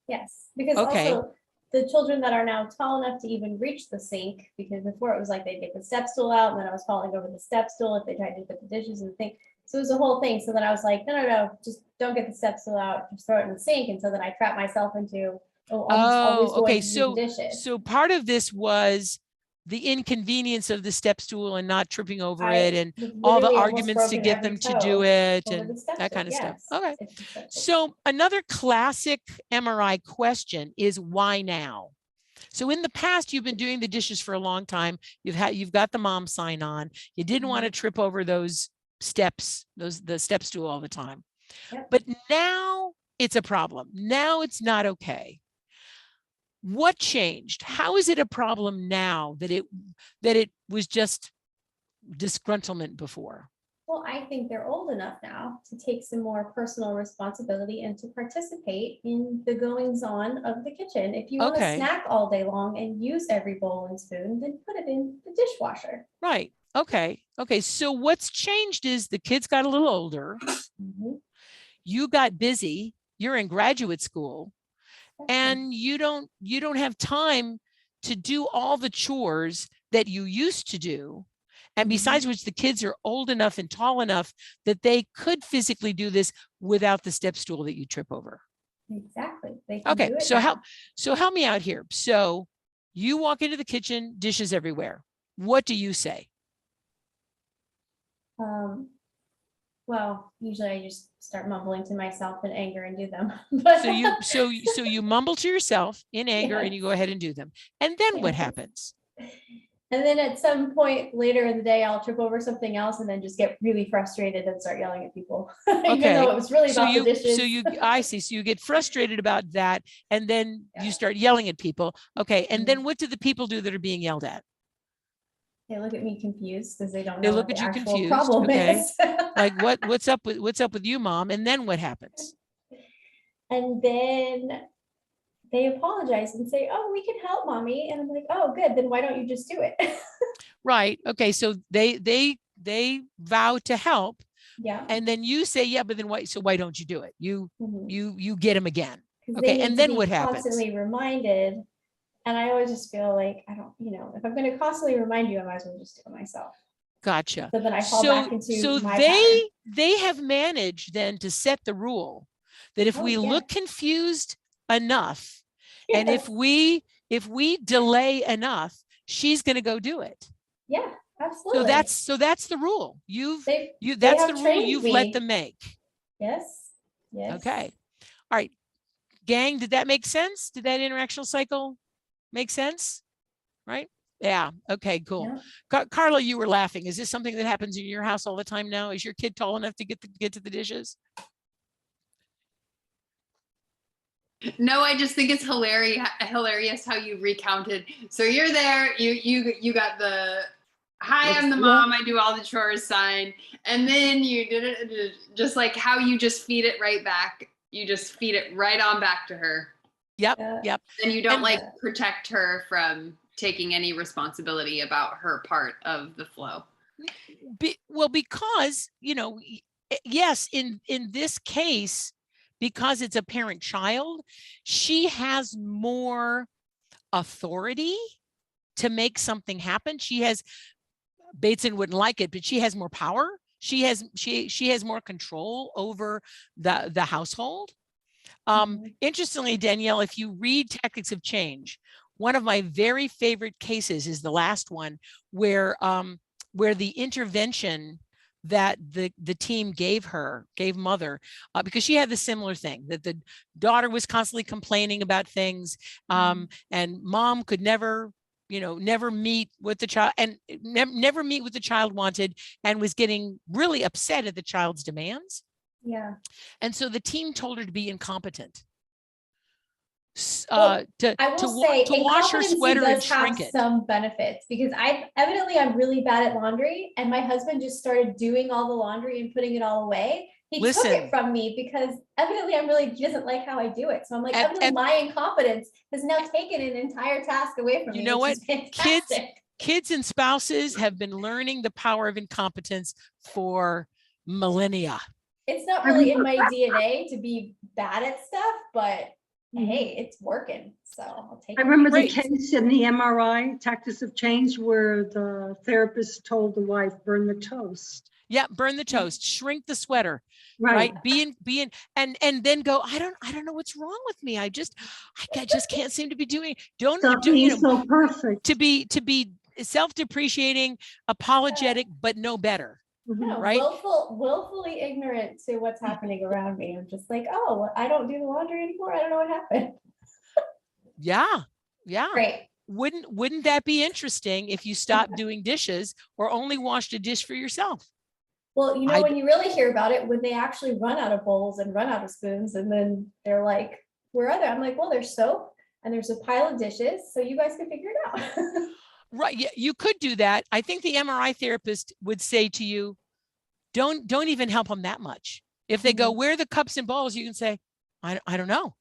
Yes, because Okay. also the children that are now tall enough to even reach the sink, because before it was like they'd get the step stool out and then I was falling over the step stool if they tried to put the dishes in the thing. So it was a whole thing. So then I was like, no, just don't get the step stool out, just throw it in the sink. And so then I trapped myself into, I'm just always going Okay. to do the dishes. So part of this was the inconvenience of the step stool and not tripping over it, and all the literally almost arguments to broken get every them to do toe it over and the step that stool. kind of stuff. Yes, Okay. it's just like- So another classic MRI question is, why now? So in the past, you've been doing the dishes for a long time. You've got the mom sign on. You didn't want to trip over those steps, the step stool all the time. Yep. But now it's a problem. Now it's not okay. What changed? How is it a problem now that it was just disgruntlement before? Well, I think they're old enough now to take some more personal responsibility and to participate in the goings on of the kitchen. If you want to Okay. snack all day long and use every bowl and spoon, then put it in the dishwasher. Right. Okay. So what's changed is the kids got a little older. Mhm. You got busy. You're in graduate school, That's fine. and you don't have time to do all the chores that you used to do. And besides which, the kids are old enough and tall enough that they could physically do this without the step stool that you trip over. Exactly. They can Okay, do it so now. help me out here. So you walk into the kitchen, dishes everywhere. What do you say? Well, usually I just start mumbling to myself in anger and do them. So you mumble to yourself in anger, and you go ahead and do them. And then what Yes. happens? And then at some point later in the day, I'll trip over something else and then just get really frustrated and start yelling at people. Even though it was really about the dishes. I see. So you get frustrated about that, and then you start yelling at people. Okay. And then what do the people do that are being yelled at? They look at me confused because they don't They know look what at the you actual confused. problem Okay. is. Like what's up with you, mom? And then what happens? And then they apologize and say, "Oh, we can help, mommy." And I'm like, "Oh, good. Then why don't you just do it?" Right. Okay. So they vow to help, Yeah. and then you say, yeah, but then why? So why don't you do it? You get them again. 'Cause Okay. they need And to then be what happens? constantly reminded. And I always just feel like I don't, if I'm going to constantly remind you, I might as well just do it myself. Gotcha. So then I fall back into so my pattern. they have managed then to set the rule that if Oh, we yeah. look confused enough, and Yes. if we delay enough, she's going to go do it. Yeah, absolutely. So that's the rule. They That's have the rule trained you've me. let them make. Yes. Yes. Okay. All right. Gang, did that make sense? Did that interactional cycle make sense? Right? Yeah. Okay, cool. Yeah. Carla, you were laughing. Is this something that happens in your house all the time now? Is your kid tall enough to get to the dishes? No, I just think it's hilarious how you recounted. So you're there, you got the hi, I'm the mom, I do all the chores sign, and then you did it just like how you just feed it right back. You just feed it right on back to her. Yep. And you don't protect her from taking any responsibility about her part of the flow. Well, because, yes, in this case, because it's a parent-child, she has more authority to make something happen. Bateson wouldn't like it, but she has more power. She has more control over the household. Interestingly, Danielle, if you read Tactics of Change, one of my very favorite cases is the last one where the intervention that the team gave mother, because she had the similar thing, that the daughter was constantly complaining about things, and mom could never never meet with the child and never meet with the child wanted, and was getting really upset at the child's demands. Yeah. And so the team told her to be incompetent. Well, To I will say, wash her incompetency sweater and does have shrink it. some benefits, because I'm really bad at laundry, and my husband just started doing all the laundry and putting it all away. He took Listen. it from me because evidently he doesn't like how I do it. So I'm like, evidently and- my incompetence has now taken an entire task away from me. You know what? Which is fantastic. Kids and spouses have been learning the power of incompetence for millennia. It's not really in my DNA to be bad at stuff, but hey, it's working. So I'll take I it. remember the Great. case in the MRI, Tactics of Change, where the therapist told the wife, burn the toast. Yeah, burn the toast, shrink the sweater, Right. right? Be in, and then go, I don't know what's wrong with me. I just can't seem to be doing. Stop being so perfect. To be self-depreciating, apologetic, but no better. No, right? willfully ignorant to what's happening around me. I'm just like, oh, I don't do the laundry anymore. I don't know what happened. Yeah. Great. Wouldn't that be interesting if you stopped doing dishes or only washed a dish for yourself? Well, when you really hear about it, when they actually run out of bowls and run out of spoons, and then they're like, where are they? I'm like, well, there's soap and there's a pile of dishes, so you guys can figure it out. Right. Yeah, you could do that. I think the MRI therapist would say to you, don't even help them that much. If they go, where are the cups and bowls? You can say, I don't know.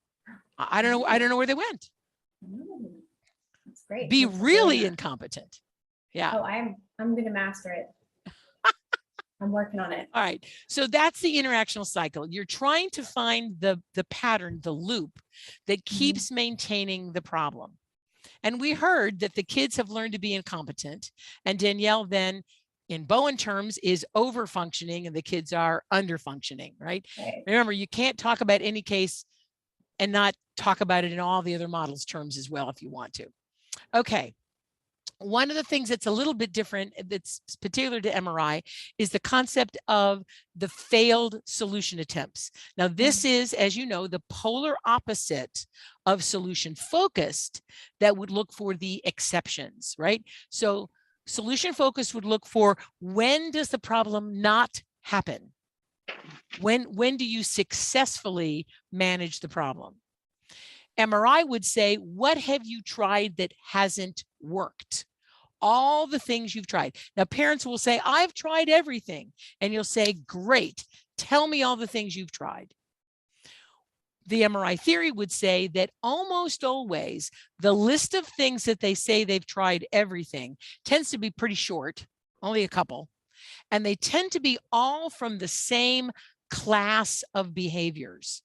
I don't know. I don't know where they went. That's great. Be really incompetent. Yeah. Oh, I'm going to master it. I'm working on it. All right. So that's the interactional cycle. You're trying to find the pattern, the loop that keeps maintaining the problem. And we heard that the kids have learned to be incompetent, and Danielle then, in Bowen terms, is over functioning and the kids are under functioning, right? Remember, you can't talk about any case and not talk about it in all the other models terms as well if you want to. Okay. One of the things that's a little bit different, that's particular to MRI, is the concept of the failed solution attempts. Now, this is, as you know, the polar opposite of solution focused that would look for the exceptions, right? So solution focused would look for, when does the problem not happen? When do you successfully manage the problem? MRI would say, what have you tried that hasn't worked? All the things you've tried. Now, parents will say, I've tried everything. And you'll say, great, tell me all the things you've tried. The MRI theory would say that almost always the list of things that they say they've tried everything tends to be pretty short, only a couple. And they tend to be all from the same class of behaviors.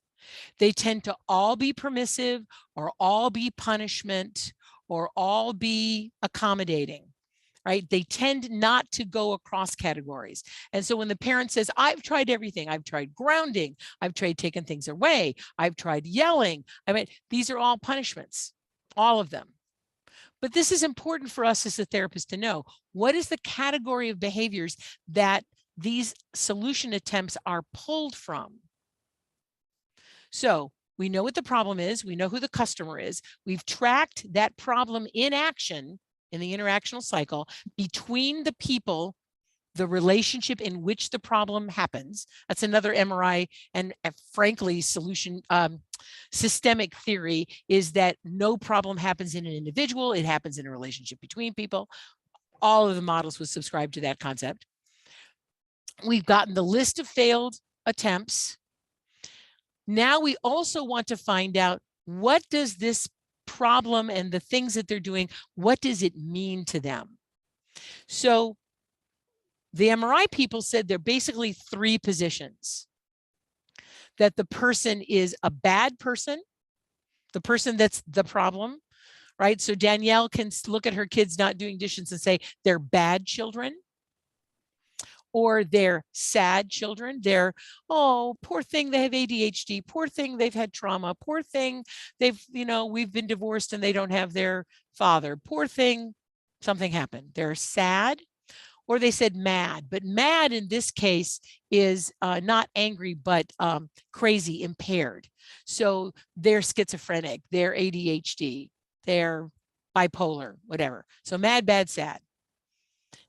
They tend to all be permissive, or all be punishment, or all be accommodating, right? They tend not to go across categories. And so when the parent says, I've tried everything, I've tried grounding, I've tried taking things away, I've tried yelling, I mean, these are all punishments, all of them. But this is important for us as a therapist to know. What is the category of behaviors that these solution attempts are pulled from? So we know what the problem is. We know who the customer is. We've tracked that problem in action in the interactional cycle between the people, the relationship in which the problem happens. That's another MRI and frankly, solution systemic theory is that no problem happens in an individual. It happens in a relationship between people. All of the models would subscribe to that concept. We've gotten the list of failed attempts. Now we also want to find out, what does this problem and the things that they're doing, what does it mean to them? So the MRI people said there are basically three positions. That the person is a bad person, the person that's the problem, right? So Danielle can look at her kids not doing dishes and say they're bad children. Or they're sad children. They're, oh, poor thing, they have ADHD. Poor thing, they've had trauma. Poor thing, they've, we've been divorced and they don't have their father. Poor thing, something happened. They're sad. Or they said mad, but mad in this case is not angry, but crazy, impaired. So they're schizophrenic, they're ADHD, they're bipolar, whatever. So mad, bad, sad.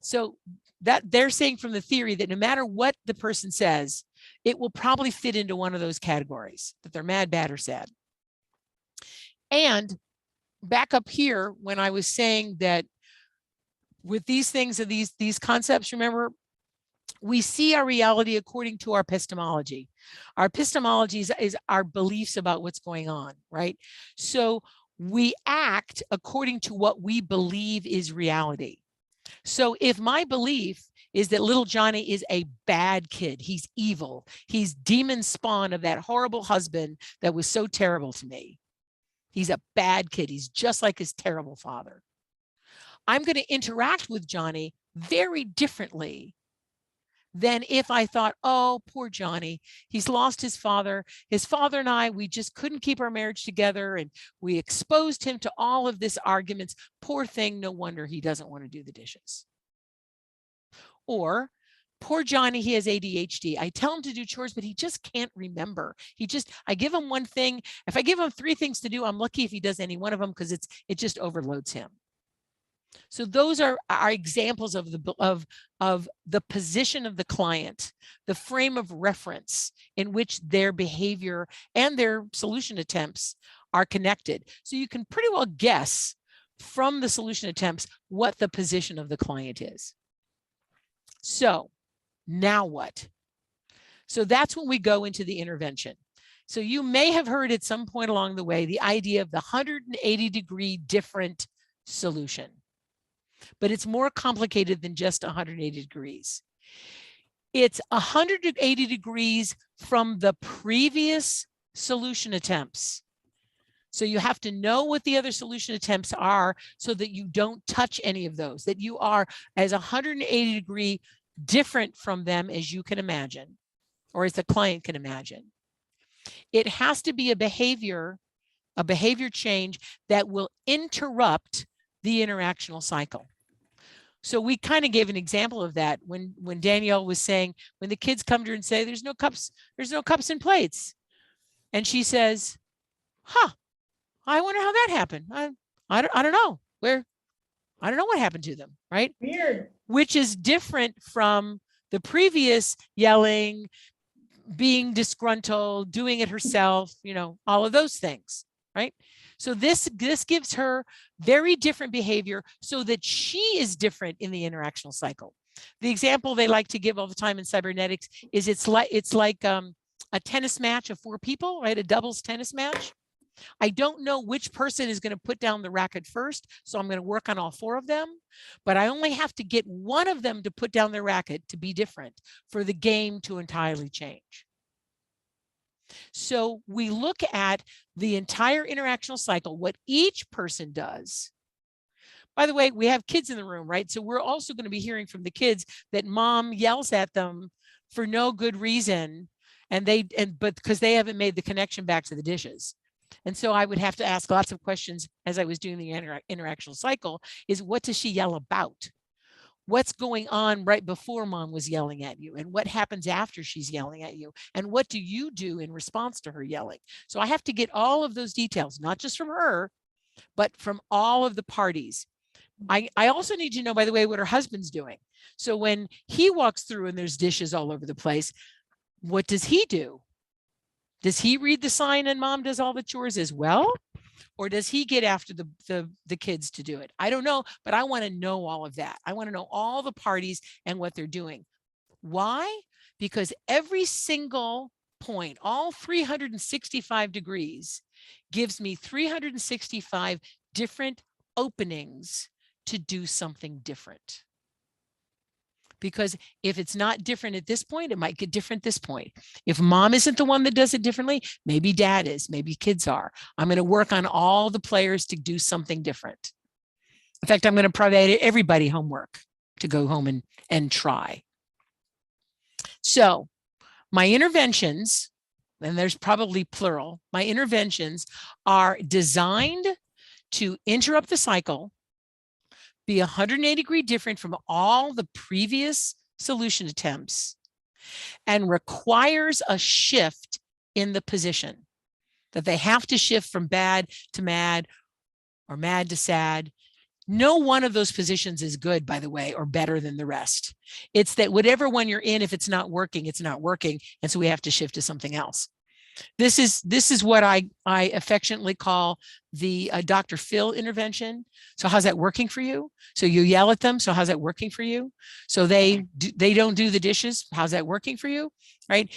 So that they're saying from the theory that no matter what the person says, it will probably fit into one of those categories, that they're mad, bad, or sad. And back up here, when I was saying that with these things and these concepts, remember, we see our reality according to our epistemology. Our epistemology is our beliefs about what's going on, right? So we act according to what we believe is reality. So if my belief is that little Johnny is a bad kid, he's evil, he's demon spawn of that horrible husband that was so terrible to me. He's a bad kid. He's just like his terrible father. I'm going to interact with Johnny very differently than if I thought, oh, poor Johnny, he's lost his father. His father and I, we just couldn't keep our marriage together, and we exposed him to all of this arguments. Poor thing, no wonder he doesn't want to do the dishes. Or, poor Johnny, he has ADHD. I tell him to do chores, but he just can't remember. I give him one thing. If I give him 3 things to do, I'm lucky if he does any one of them, because it just overloads him. So those are examples of the position of the client, the frame of reference in which their behavior and their solution attempts are connected. So you can pretty well guess from the solution attempts what the position of the client is. So now what? So that's when we go into the intervention. So you may have heard at some point along the way the idea of the 180-degree different solution. But it's more complicated than just 180 degrees. It's 180 degrees from the previous solution attempts. So you have to know what the other solution attempts are so that you don't touch any of those, that you are as 180 degree different from them as you can imagine, or as the client can imagine. It has to be a behavior change that will interrupt the interactional cycle. So we kind of gave an example of that when Danielle was saying, when the kids come to her and say, there's no cups and plates. And she says, I wonder how that happened. I don't know. I don't know what happened to them, right? Weird. Which is different from the previous yelling, being disgruntled, doing it herself, all of those things, right? So this gives her very different behavior so that she is different in the interactional cycle. The example they like to give all the time in cybernetics is it's like a tennis match of 4 people, right? A doubles tennis match. I don't know which person is going to put down the racket first, so I'm going to work on all 4 of them, but I only have to get one of them to put down their racket to be different for the game to entirely change. So we look at the entire interactional cycle, what each person does. By the way, we have kids in the room, right? So we're also going to be hearing from the kids that mom yells at them for no good reason, but because they haven't made the connection back to the dishes. And so I would have to ask lots of questions as I was doing the interactional cycle, is what does she yell about? What's going on right before mom was yelling at you? And what happens after she's yelling at you? And what do you do in response to her yelling? So I have to get all of those details, not just from her, but from all of the parties. I also need to know, by the way, what her husband's doing. So when he walks through and there's dishes all over the place, what does he do? Does he read the sign and mom does all the chores as well? Or does he get after the kids to do it? I don't know, but I want to know all of that. I want to know all the parties and what they're doing. Why? Because every single point, all 365 degrees, gives me 365 different openings to do something different. Because if it's not different at this point, it might get different this point. If mom isn't the one that does it differently, maybe dad is, maybe kids are. I'm going to work on all the players to do something different. In fact, I'm going to provide everybody homework to go home and try. So my interventions, and there's probably plural, my interventions are designed to interrupt the cycle, be 180 degree different from all the previous solution attempts, and requires a shift in the position, that they have to shift from bad to mad or mad to sad No one of those positions is good, by the way, or better than the rest. It's that whatever one you're in, if it's not working, it's not working. And so we have to shift to something else. This is what I affectionately call the Dr. Phil intervention. So how's that working for you? So you yell at them. So how's that working for you? So they don't do the dishes. How's that working for you? Right?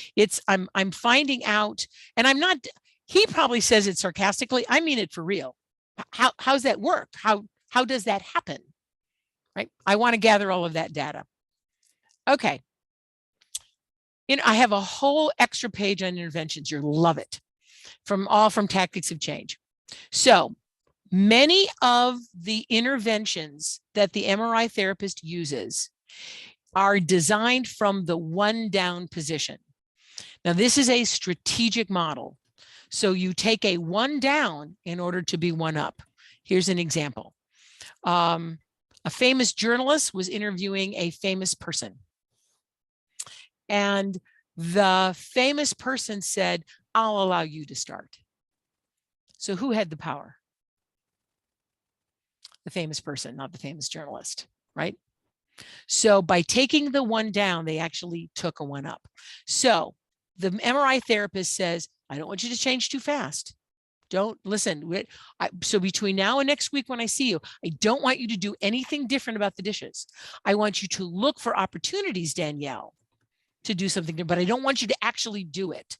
I'm finding out, and I'm not. He probably says it sarcastically. I mean it for real. How's that work? How does that happen? Right? I want to gather all of that data. Okay. I have a whole extra page on interventions. You'll love it. From Tactics of Change. So many of the interventions that the MRI therapist uses are designed from the one down position. Now, this is a strategic model. So you take a one down in order to be one up. Here's an example. A famous journalist was interviewing a famous person. And the famous person said, I'll allow you to start. So who had the power? The famous person, not the famous journalist, right? So by taking the one down, they actually took a one up. So the MRI therapist says, I don't want you to change too fast. Don't listen. So between now and next week when I see you, I don't want you to do anything different about the dishes. I want you to look for opportunities, Danielle, to do something, but I don't want you to actually do it.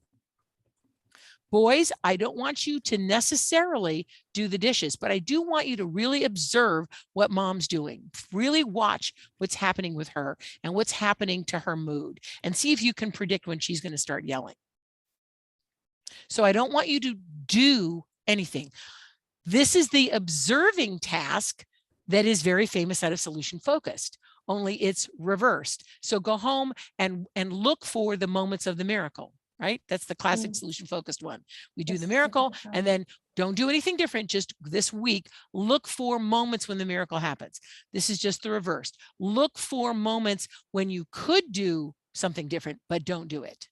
Boys, I don't want you to necessarily do the dishes, but I do want you to really observe what mom's doing. Really watch what's happening with her and what's happening to her mood, and see if you can predict when she's going to start yelling. So I don't want you to do anything. This is the observing task that is very famous out of solution focused, only it's reversed. So go home and look for the moments of the miracle, right? That's the classic solution focused one. We do the miracle and then don't do anything different. Just this week, look for moments when the miracle happens. This is just the reverse. Look for moments when you could do something different, but don't do it.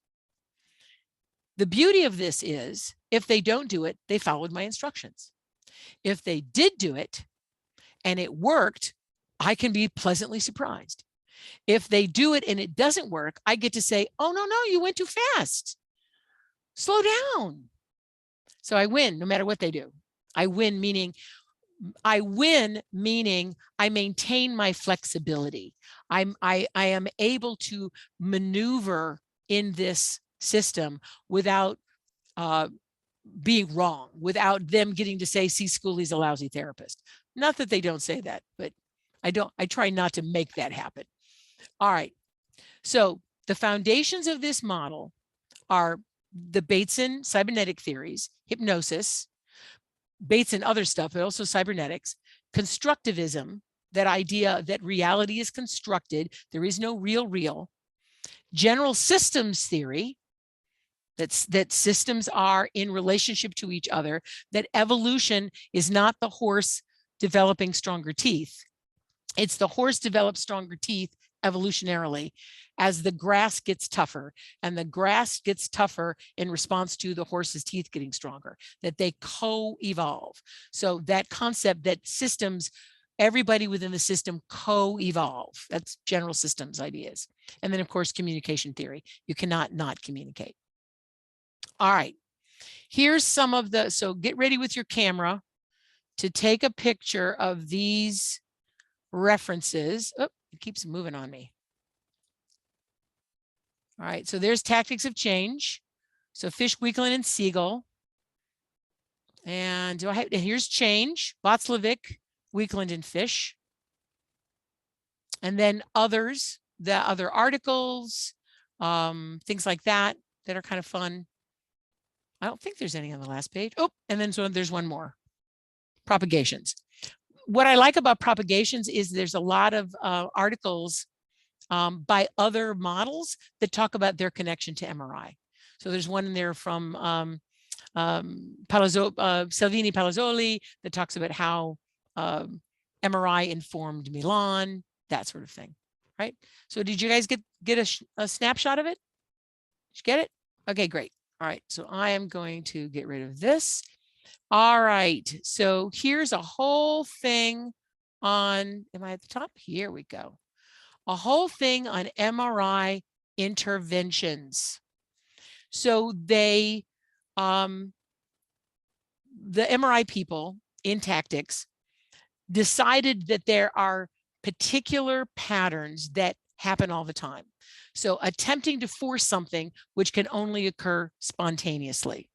The beauty of this is if they don't do it, they followed my instructions. If they did do it and it worked, I can be pleasantly surprised. If they do it and it doesn't work, I get to say, oh, no, you went too fast. Slow down. So I win no matter what they do. I win meaning I maintain my flexibility. I am able to maneuver in this system without being wrong, without them getting to say, see, Schooley's a lousy therapist. Not that they don't say that, but I try not to make that happen. All right. So the foundations of this model are the Bateson cybernetic theories, hypnosis, Bateson other stuff, but also cybernetics, constructivism, that idea that reality is constructed, there is no real, general systems theory, that systems are in relationship to each other, that evolution is not the horse developing stronger teeth. It's the horse develops stronger teeth evolutionarily as the grass gets tougher, and the grass gets tougher in response to the horse's teeth getting stronger, that they co-evolve. So that concept that systems, everybody within the system co-evolve, that's general systems ideas. And then of course, communication theory. You cannot not communicate. All right, here's some of the, so get ready with your camera to take a picture of these references. Oh, it keeps moving on me. All right, so there's Tactics of Change. So Fish, Weekland, and Siegel. And here's Change, Václavic, Weekland, and Fish. And then others, the other articles, things like that are kind of fun. I don't think there's any on the last page. Oh, and then so there's one more. Propagations. What I like about propagations is there's a lot of articles by other models that talk about their connection to MRI. So there's one in there from Salvini Palazzoli that talks about how MRI informed Milan, that sort of thing, right? So did you guys get a snapshot of it? Did you get it? Okay, great. All right, so I am going to get rid of this. All right, so here's a whole thing on, am I at the top? Here we go. A whole thing on MRI interventions. So they, the MRI people in tactics decided that there are particular patterns that happen all the time. So attempting to force something which can only occur spontaneously,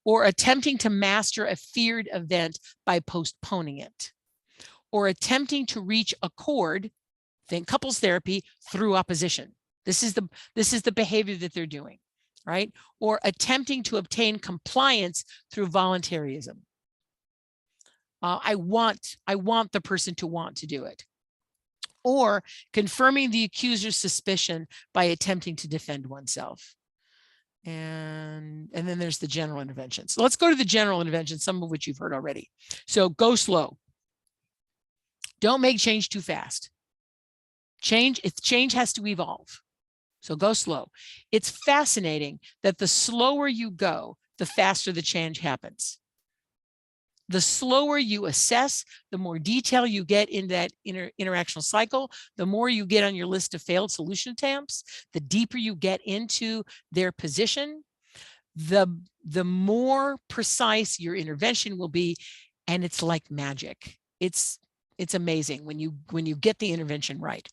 or attempting to master a feared event by postponing it, or attempting to reach accord, think couples therapy, through opposition. This is the behavior that they're doing, right? Or attempting to obtain compliance through voluntarism. I want the person to want to do it. Or confirming the accuser's suspicion by attempting to defend oneself. And then there's the general intervention. So let's go to the general intervention, some of which you've heard already. So go slow. Don't make change too fast. Change has to evolve. So go slow. It's fascinating that the slower you go, the faster the change happens. The slower you assess, the more detail you get in that interactional cycle, the more you get on your list of failed solution attempts, the deeper you get into their position, the more precise your intervention will be. And it's like magic. It's amazing when you get the intervention right.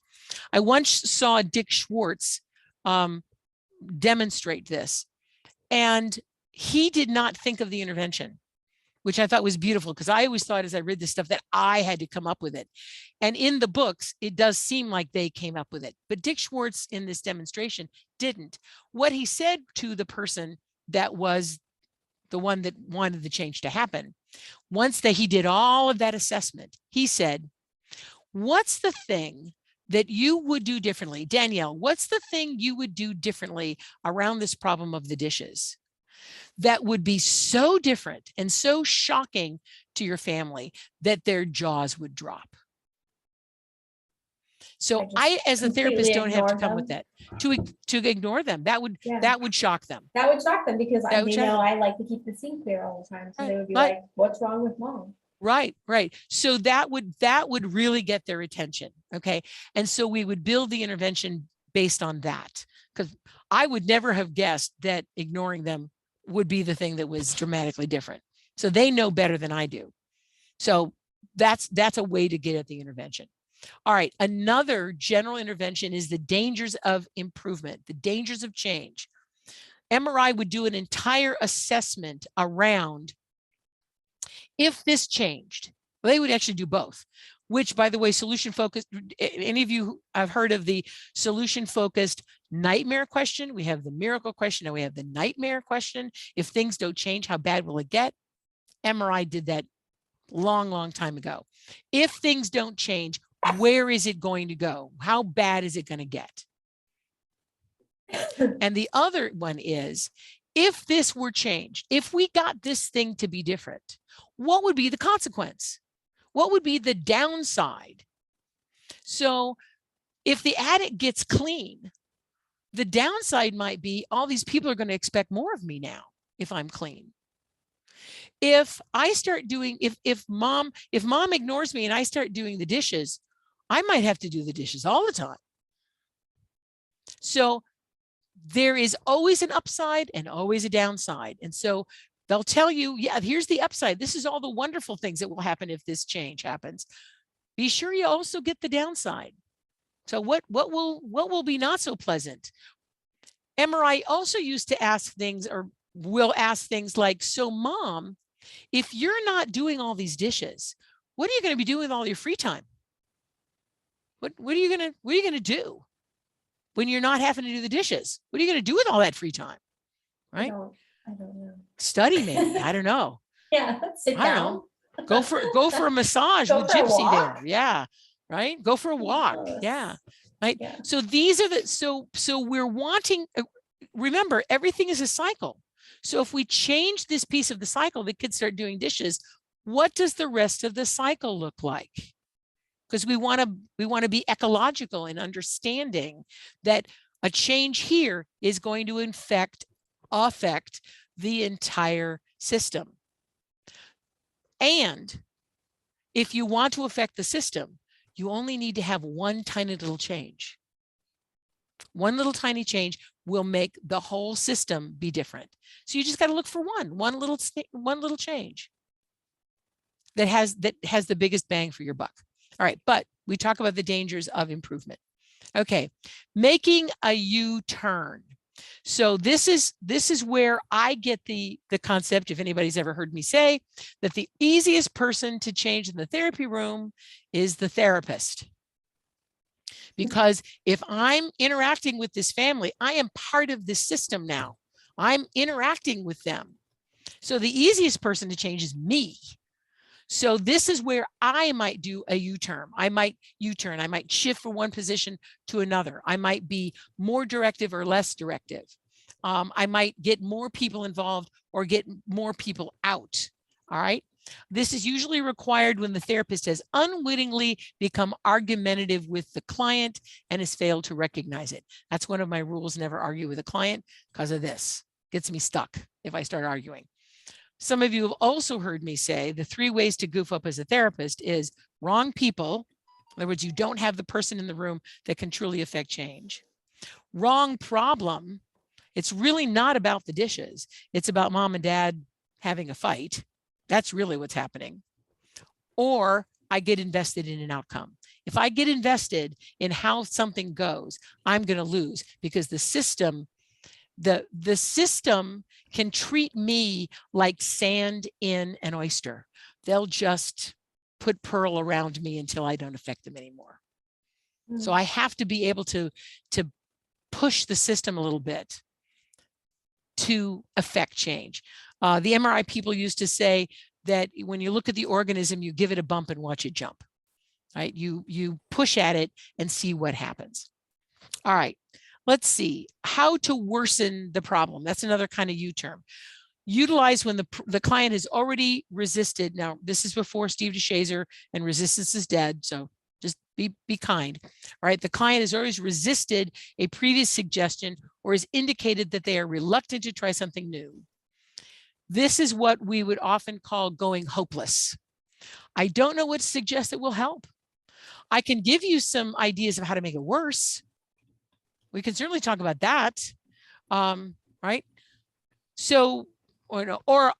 I once saw Dick Schwartz demonstrate this, and he did not think of the intervention, which I thought was beautiful, because I always thought as I read this stuff that I had to come up with it. And in the books, it does seem like they came up with it. But Dick Schwartz in this demonstration didn't. What he said to the person that was the one that wanted the change to happen, once that he did all of that assessment, he said, what's the thing that you would do differently? Danielle, what's the thing you would do differently around this problem of the dishes that would be so different and so shocking to your family that their jaws would drop? So I, as a therapist, don't have to come with that to ignore them. That would shock them. That would shock them, because That would they shock know them. I like to keep the sink clear all the time. So they would be Right. like, what's wrong with mom? Right. So that would really get their attention. Okay. And so we would build the intervention based on that, because I would never have guessed that ignoring them would be the thing that was dramatically different. So they know better than I do. So that's a way to get at the intervention. All right. Another general intervention is the dangers of improvement, the dangers of change. MRI would do an entire assessment around if this changed. Well, they would actually do both, which, by the way, solution focused. Any of you have heard of the solution focused nightmare question? We have the miracle question, and we have the nightmare question. If things don't change, how bad will it get? MRI did that long time ago. If things don't change, where is it going to go? How bad is it going to get? And the other one is, if this were changed, if we got this thing to be different, what would be the consequence? What would be the downside? So if the attic gets clean, the downside might be all these people are going to expect more of me now if I'm clean. If I start doing, if mom ignores me and I start doing the dishes, I might have to do the dishes all the time. So there is always an upside and always a downside. And so they'll tell you, yeah, here's the upside. This is all the wonderful things that will happen if this change happens. Be sure you also get the downside. So what will be not so pleasant? MRI also used to ask things, or will ask things like, so mom, if you're not doing all these dishes, what are you going to be doing with all your free time? What are you going to do when you're not having to do the dishes? What are you going to do with all that free time? Right? I don't know. Study, maybe. I don't know. Yeah, sit I don't down. know. Go for a massage Go with for a Gypsy walk. there. Yeah. Right. Go for a walk. Yes. Yeah. Right. Yeah. So these are so we're wanting, remember, everything is a cycle. So if we change this piece of the cycle, the kids start doing dishes, what does the rest of the cycle look like? Because we want to be ecological in understanding that a change here is going to affect the entire system. And If you want to affect the system, you only need to have one tiny little change. One little tiny change will make the whole system be different. So you just got to look for one little change that has the biggest bang for your buck. All right, but we talk about the dangers of improvement. Okay, making a U-turn. So this is where I get the concept, if anybody's ever heard me say, that the easiest person to change in the therapy room is the therapist. Because if I'm interacting with this family, I am part of this system now. I'm interacting with them. So the easiest person to change is me. So this is where I might do a U-turn. I might U-turn. I might shift from one position to another. I might be more directive or less directive. I might get more people involved or get more people out. All right. This is usually required when the therapist has unwittingly become argumentative with the client and has failed to recognize it. That's one of my rules: never argue with a client, because of this. Gets me stuck if I start arguing. Some of you have also heard me say the 3 ways to goof up as a therapist is wrong people. In other words, you don't have the person in the room that can truly affect change. Wrong problem. It's really not about the dishes. It's about mom and dad having a fight. That's really what's happening. Or I get invested in an outcome. If I get invested in how something goes, I'm going to lose, because the system can treat me like sand in an oyster. They'll just put pearl around me until I don't affect them anymore. So I have to be able to push the system a little bit to affect change. The MRI people used to say that when you look at the organism, you give it a bump and watch it jump. Right? You push at it and see what happens. All right. Let's see how to worsen the problem. That's another kind of U-turn. Utilize when the client has already resisted. Now, this is before Steve DeShazer and resistance is dead. So just be kind. All right. The client has always resisted a previous suggestion or has indicated that they are reluctant to try something new. This is what we would often call going hopeless. I don't know what to suggest that will help. I can give you some ideas of how to make it worse. We can certainly talk about that, right? So, or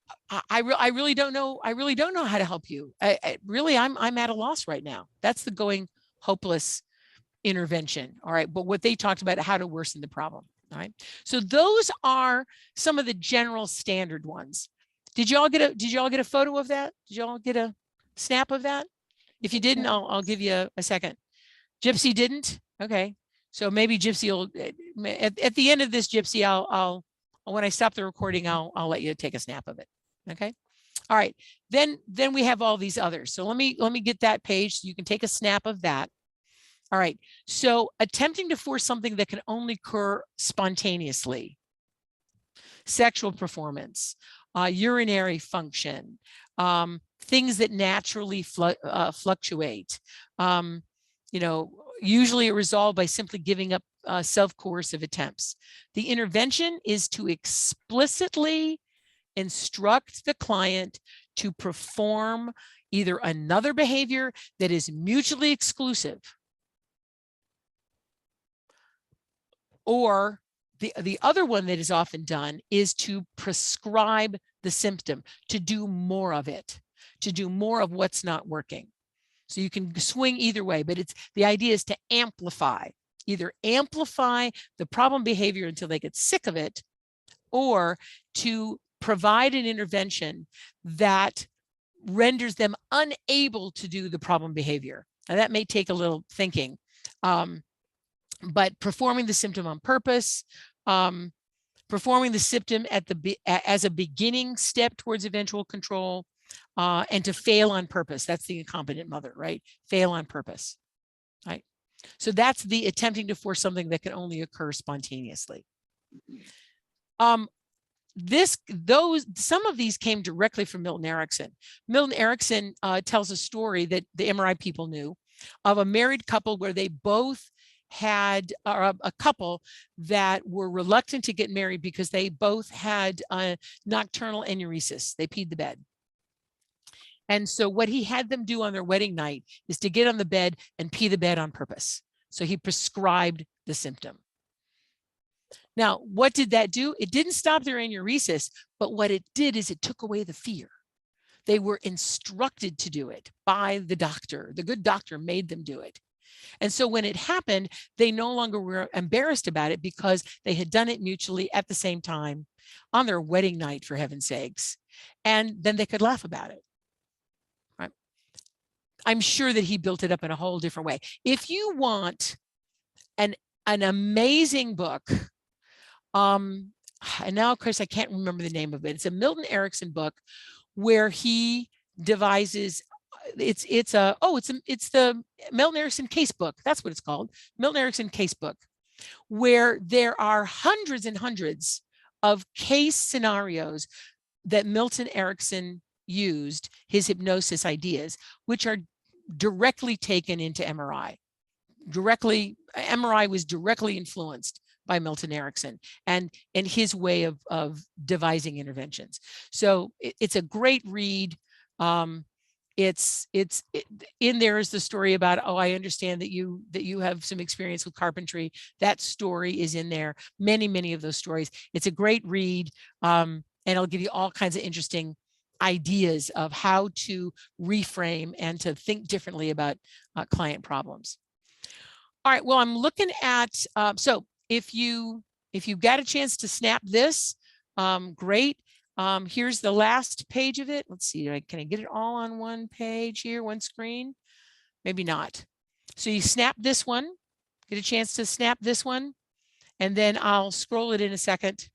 I really don't know. I really don't know how to help you. I'm at a loss right now. That's the going hopeless intervention. All right, but what they talked about, how to worsen the problem. All right. So those are some of the general standard ones. Did you all get a photo of that? Did you all get a snap of that? If you didn't, I'll give you a second. Gypsy didn't? Okay. So maybe Gypsy will, at the end of this, Gypsy, I'll when I stop the recording, I'll let you take a snap of it. Okay. All right. Then we have all these others. So let me get that page so you can take a snap of that. All right. So attempting to force something that can only occur spontaneously. Sexual performance, urinary function, things that naturally fluctuate. Usually resolved by simply giving up self-coercive attempts. The intervention is to explicitly instruct the client to perform either another behavior that is mutually exclusive, or the other one that is often done is to prescribe the symptom, to do more of it, to do more of what's not working. So you can swing either way, but the idea is to amplify, either amplify the problem behavior until they get sick of it, or to provide an intervention that renders them unable to do the problem behavior. Now that may take a little thinking, but performing the symptom on purpose, performing the symptom as a beginning step towards eventual control, and to fail on purpose. That's the incompetent mother, right? Fail on purpose, right? So that's the attempting to force something that can only occur spontaneously. Some of these came directly from Milton Erickson. Milton Erickson tells a story that the MRI people knew of a married couple where they both had, or a couple that were reluctant to get married because they both had nocturnal enuresis. They peed the bed. And so what he had them do on their wedding night is to get on the bed and pee the bed on purpose. So he prescribed the symptom. Now, what did that do? It didn't stop their enuresis, but what it did is it took away the fear. They were instructed to do it by the doctor. The good doctor made them do it. And so when it happened, they no longer were embarrassed about it because they had done it mutually at the same time on their wedding night, for heaven's sakes. And then they could laugh about it. Right? I'm sure that he built it up in a whole different way. If you want an amazing book, and now, Chris, I can't remember the name of it. It's a Milton Erickson book where he devises, it's the Milton Erickson case book. That's what it's called. Milton Erickson case book, where there are hundreds and hundreds of case scenarios that Milton Erickson used, his hypnosis ideas, which are directly taken into MRI. MRI was directly influenced by Milton Erickson and his way of devising interventions. So it's a great read. It's in there is the story about, oh, I understand that you have some experience with carpentry. That story is in there. Many of those stories. It's a great read, and it'll give you all kinds of interesting ideas of how to reframe and to think differently about client problems. All right, well, I'm looking at, so if you got a chance to snap this, great. Here's the last page of it. Let's see, can I get it all on one page here, one screen? Maybe not. So you snap this one, get a chance to snap this one, and then I'll scroll it in a second.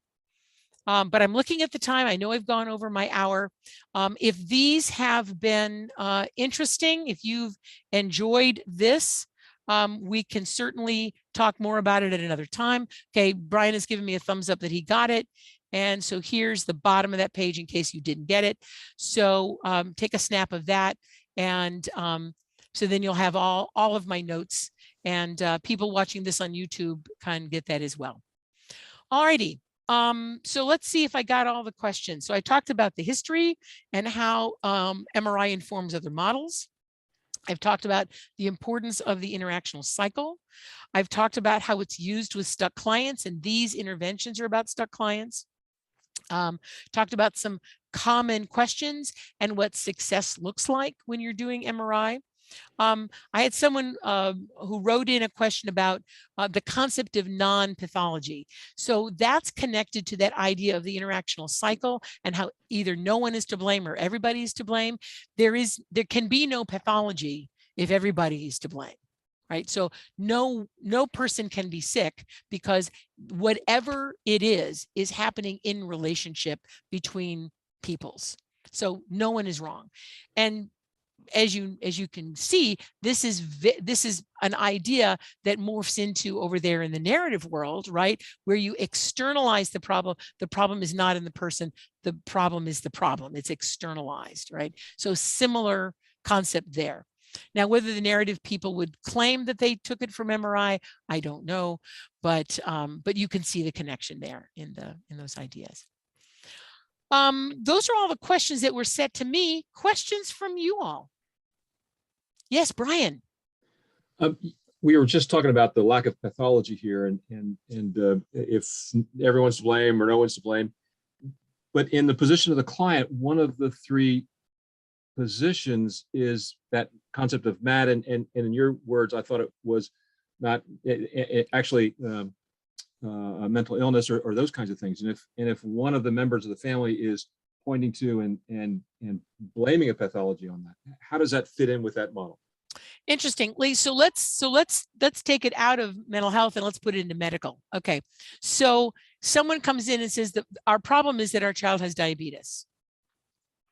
But I'm looking at the time. I know I've gone over my hour. If these have been interesting, if you've enjoyed this, we can certainly talk more about it at another time. Okay, Brian has given me a thumbs up that he got it. And so here's the bottom of that page in case you didn't get it. So take a snap of that. And so then you'll have all of my notes, and people watching this on YouTube can get that as well. All righty. So let's see if I got all the questions. So I talked about the history and how MRI informs other models. I've talked about the importance of the interactional cycle. I've talked about how it's used with stuck clients, and these interventions are about stuck clients. Talked about some common questions and what success looks like when you're doing MRI. I had someone who wrote in a question about the concept of non-pathology. So that's connected to that idea of the interactional cycle and how either no one is to blame or everybody is to blame. There can be no pathology if everybody is to blame, right? So no person can be sick because whatever it is happening in relationship between peoples. So no one is wrong. And as you can see, this is an idea that morphs into over there in the narrative world, right? Where you externalize the problem. The problem is not in the person. The problem is the problem. It's externalized, right? So similar concept there. Now, whether the narrative people would claim that they took it from MRI, I don't know, but you can see the connection there in those ideas. Those are all the questions that were set to me. Questions from you all? Yes, Brian. We were just talking about the lack of pathology here, and if everyone's to blame or no one's to blame. But in the position of the client, one of the three positions is that concept of mad, and in your words, I thought it was not actually a mental illness or those kinds of things. And if one of the members of the family is pointing to and blaming a pathology on that, how does that fit in with that model? Interestingly, so let's take it out of mental health and let's put it into medical. Okay, so someone comes in and says that our problem is that our child has diabetes.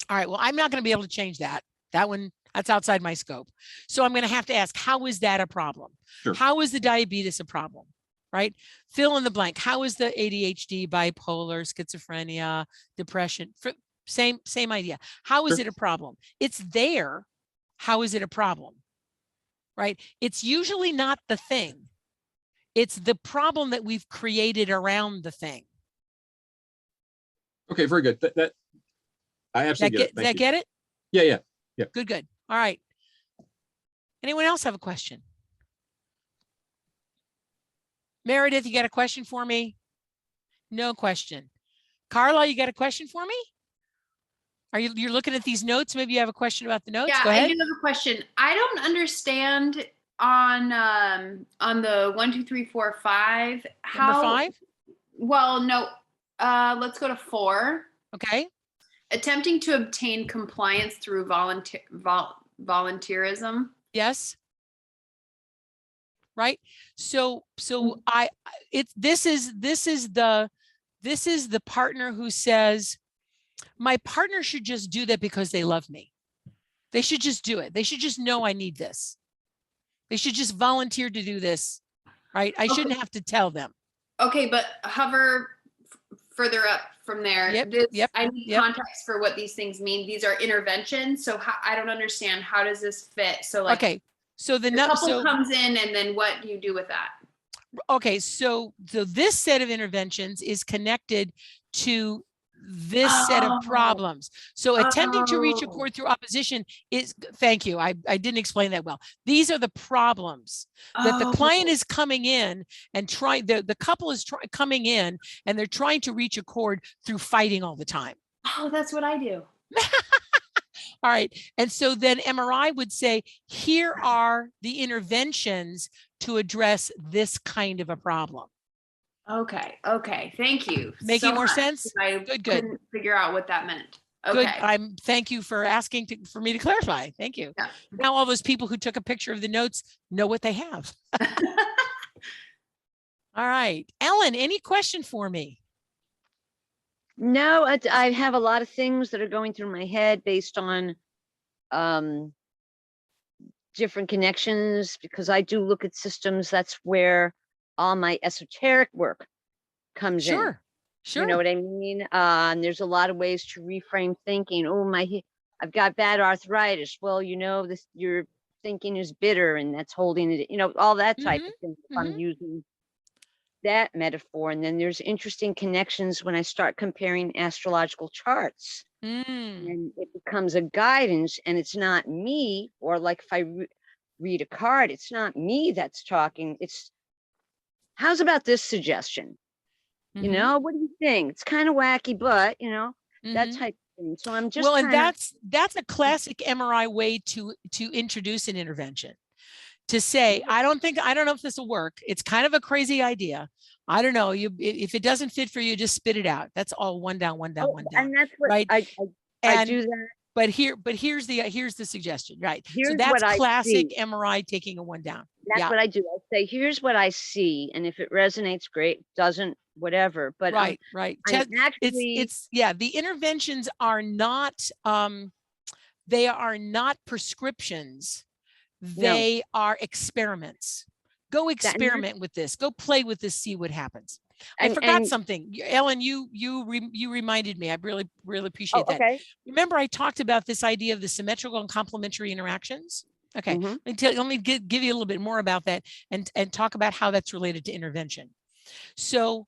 All right, well, I'm not going to be able to change that. That's outside my scope. So I'm going to have to ask, how is that a problem? Sure. How is the diabetes a problem? Right? Fill in the blank. How is the ADHD, bipolar, schizophrenia, depression? Same idea. How is it a problem? It's there. How is it a problem? Right? It's usually not the thing. It's the problem that we've created around the thing. Okay, very good. That I absolutely get it. Does that get it? Yeah. Yep. Good, good. All right. Anyone else have a question? Meredith, you got a question for me? No question. Carla, you got a question for me? You're looking at these notes? Maybe you have a question about the notes? Yeah, Go ahead. I do have a question. I don't understand on the 1, 2, 3, 4, 5 how. Number 5? Well, no. Let's go to 4. Okay. Attempting to obtain compliance through volunteerism. Yes. Right. So this is the partner who says, my partner should just do that because they love me. They should just do it. They should just know I need this. They should just volunteer to do this. Right. I shouldn't have to tell them. Okay, but hover further up from there. Yep. I need context for what these things mean. These are interventions. So I don't understand. How does this fit? So like, okay. So the couple comes in, and then what do you do with that? Okay. So this set of interventions is connected to this set of problems. So attempting to reach accord through opposition is, thank you. I didn't explain that well. These are the problems that the client is coming in and trying, the couple is coming in and they're trying to reach accord through fighting all the time. Oh, that's what I do. All right. And so then MRI would say, here are the interventions to address this kind of a problem. Okay. Thank you. Making more sense? I good. couldn't figure out what that meant. Okay. Good. Thank you for asking for me to clarify. Thank you. Yeah. Now all those people who took a picture of the notes know what they have. All right. Ellen, any question for me? No, I have a lot of things that are going through my head based on different connections, because I do look at systems. That's where all my esoteric work comes in. Sure. You know what I mean? And there's a lot of ways to reframe thinking. Oh, I've got bad arthritis. Well, this, your thinking is bitter and that's holding it, all that type of thing. If I'm using that metaphor. And then there's interesting connections when I start comparing astrological charts. And it becomes a guidance, and it's not me, or like if I read a card, it's not me that's talking. It's, how's about this suggestion? What do you think? It's kind of wacky, but that type of thing. So I'm just and that's a classic MRI way to introduce an intervention. To say, I don't know if this will work. It's kind of a crazy idea. I don't know. If it doesn't fit for you, just spit it out. That's all. One down. And that's what right. I do that. But here's the suggestion, right? Here's so that's what classic MRI taking a one down. That's what I do. I say, here's what I see, and if it resonates, great. Doesn't, whatever. But right. Actually, the interventions are not they are not prescriptions. They are experiments. Go experiment with this. Go play with this. See what happens. I forgot something. Ellen, you reminded me. I really appreciate that. Okay. Remember, I talked about this idea of the symmetrical and complementary interactions. Okay. Let me give you a little bit more about that and talk about how that's related to intervention. So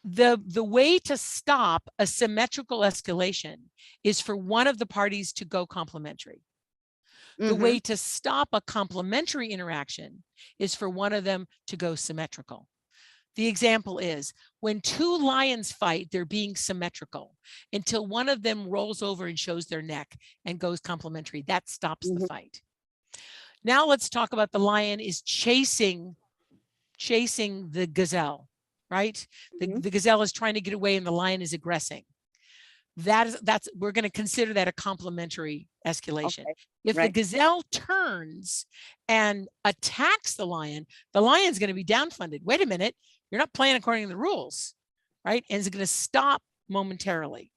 the way to stop a symmetrical escalation is for one of the parties to go complementary. The way to stop a complementary interaction is for one of them to go symmetrical. The example is when two lions fight, they're being symmetrical until one of them rolls over and shows their neck and goes complementary. That stops the fight. Now let's talk about the lion is chasing the gazelle, right? The gazelle is trying to get away and the lion is aggressing. We're going to consider that a complementary escalation. Okay. If the gazelle turns and attacks the lion's going to be downfunded. Wait a minute, you're not playing according to the rules, right? And it's going to stop momentarily.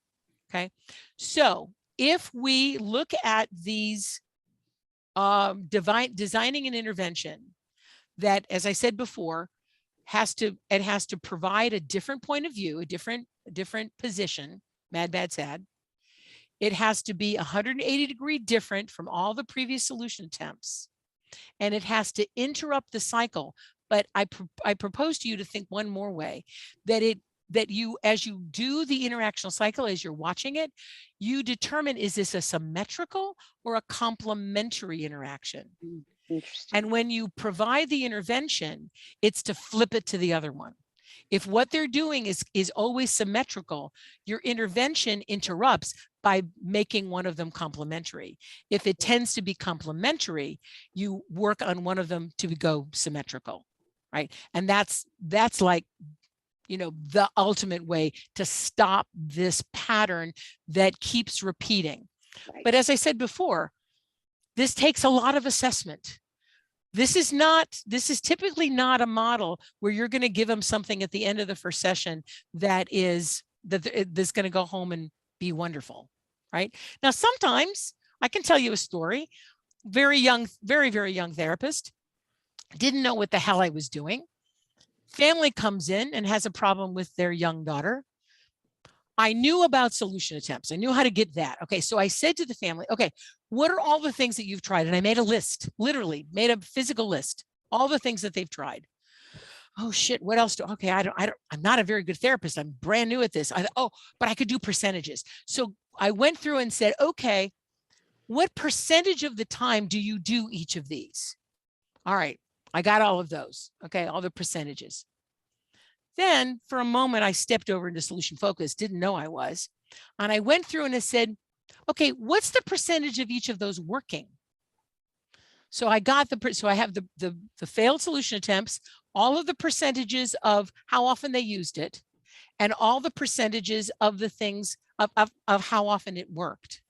Okay. So if we look at these designing an intervention that, as I said before, has to provide a different point of view, a different position. Mad, bad, sad. It has to be 180 degree different from all the previous solution attempts. And it has to interrupt the cycle. But I propose to you to think one more way, that that you, as you do the interactional cycle, as you're watching it, you determine, is this a symmetrical or a complementary interaction? Interesting. And when you provide the intervention, it's to flip it to the other one. If what they're doing is always symmetrical, your intervention interrupts by making one of them complementary. If it tends to be complementary, you work on one of them to go symmetrical, right? And that's like, you know, the ultimate way to stop this pattern that keeps repeating. Right. But as I said before, this takes a lot of assessment. This is typically not a model where you're going to give them something at the end of the first session that's going to go home and be wonderful, right? Now, sometimes I can tell you a story. Very young, very, very young therapist. Didn't know what the hell I was doing. Family comes in and has a problem with their young daughter. I knew about solution attempts. I knew how to get that. Okay, so I said to the family, okay, what are all the things that you've tried? And I made a list, literally made a physical list, all the things that they've tried. Oh shit, what else okay, I'm not a very good therapist. I'm brand new at this. But I could do percentages. So I went through and said, okay, what percentage of the time do you do each of these? All right, I got all of those. Okay, all the percentages. Then for a moment, I stepped over into solution focus, didn't know I was. And I went through and I said, okay, what's the percentage of each of those working? So I got so I have the failed solution attempts, all of the percentages of how often they used it, and all the percentages of the things of how often it worked.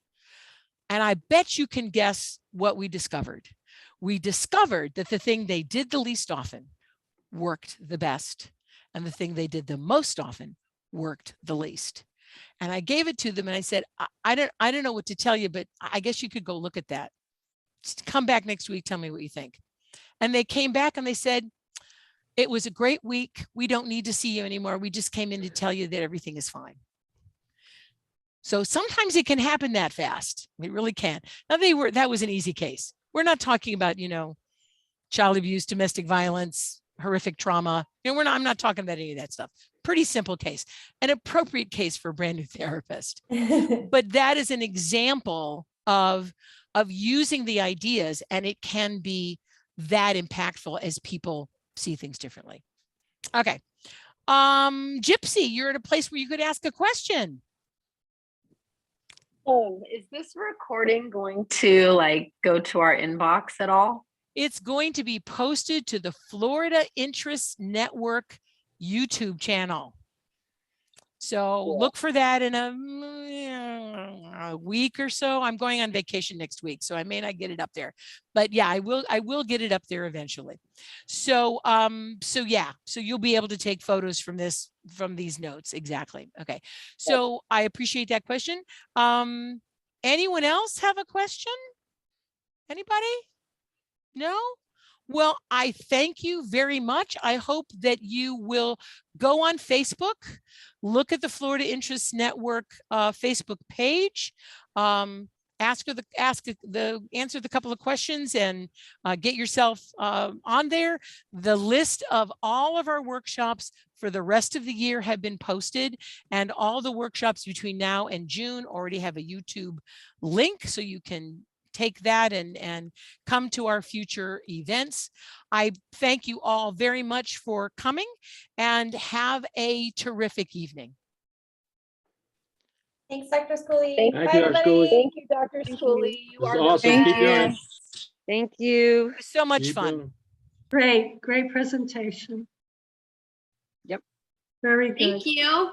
And I bet you can guess what we discovered. We discovered that the thing they did the least often worked the best, and the thing they did the most often worked the least. And I gave it to them and I said, I don't know what to tell you, but I guess you could go look at that. Just come back next week, tell me what you think. And they came back and they said, it was a great week. We don't need to see you anymore. We just came in to tell you that everything is fine. So sometimes it can happen that fast. It really can. Now that was an easy case. We're not talking about, you know, child abuse, domestic violence, horrific trauma. You know, I'm not talking about any of that stuff. Pretty simple case, an appropriate case for a brand new therapist. But that is an example of using the ideas, and it can be that impactful as people see things differently. Okay. Gypsy, you're at a place where you could ask a question. Is this recording going to like go to our inbox at all? It's going to be posted to the Florida Interest Network YouTube channel. So look for that in a week or so. I'm going on vacation next week, so I may not get it up there. But yeah, I will get it up there eventually. So yeah, so you'll be able to take photos from these notes. Exactly. Okay. So I appreciate that question. Anyone else have a question? Anybody? No? Well, I thank you very much. I hope that you will go on Facebook, look at the Florida Interest Network Facebook page, answer the couple of questions, and get yourself on there. The list of all of our workshops for the rest of the year have been posted, and all the workshops between now and June already have a YouTube link, so you can take that and come to our future events. I thank you all very much for coming, and have a terrific evening. Thanks, Dr. Schooley. Thank you, Dr. Schooley. Thank you, Dr. Schooley. You This is are awesome. the Keep doing it. best. Thank you. It was so much Keep fun. doing it. Great presentation. Yep. Very good. Thank you.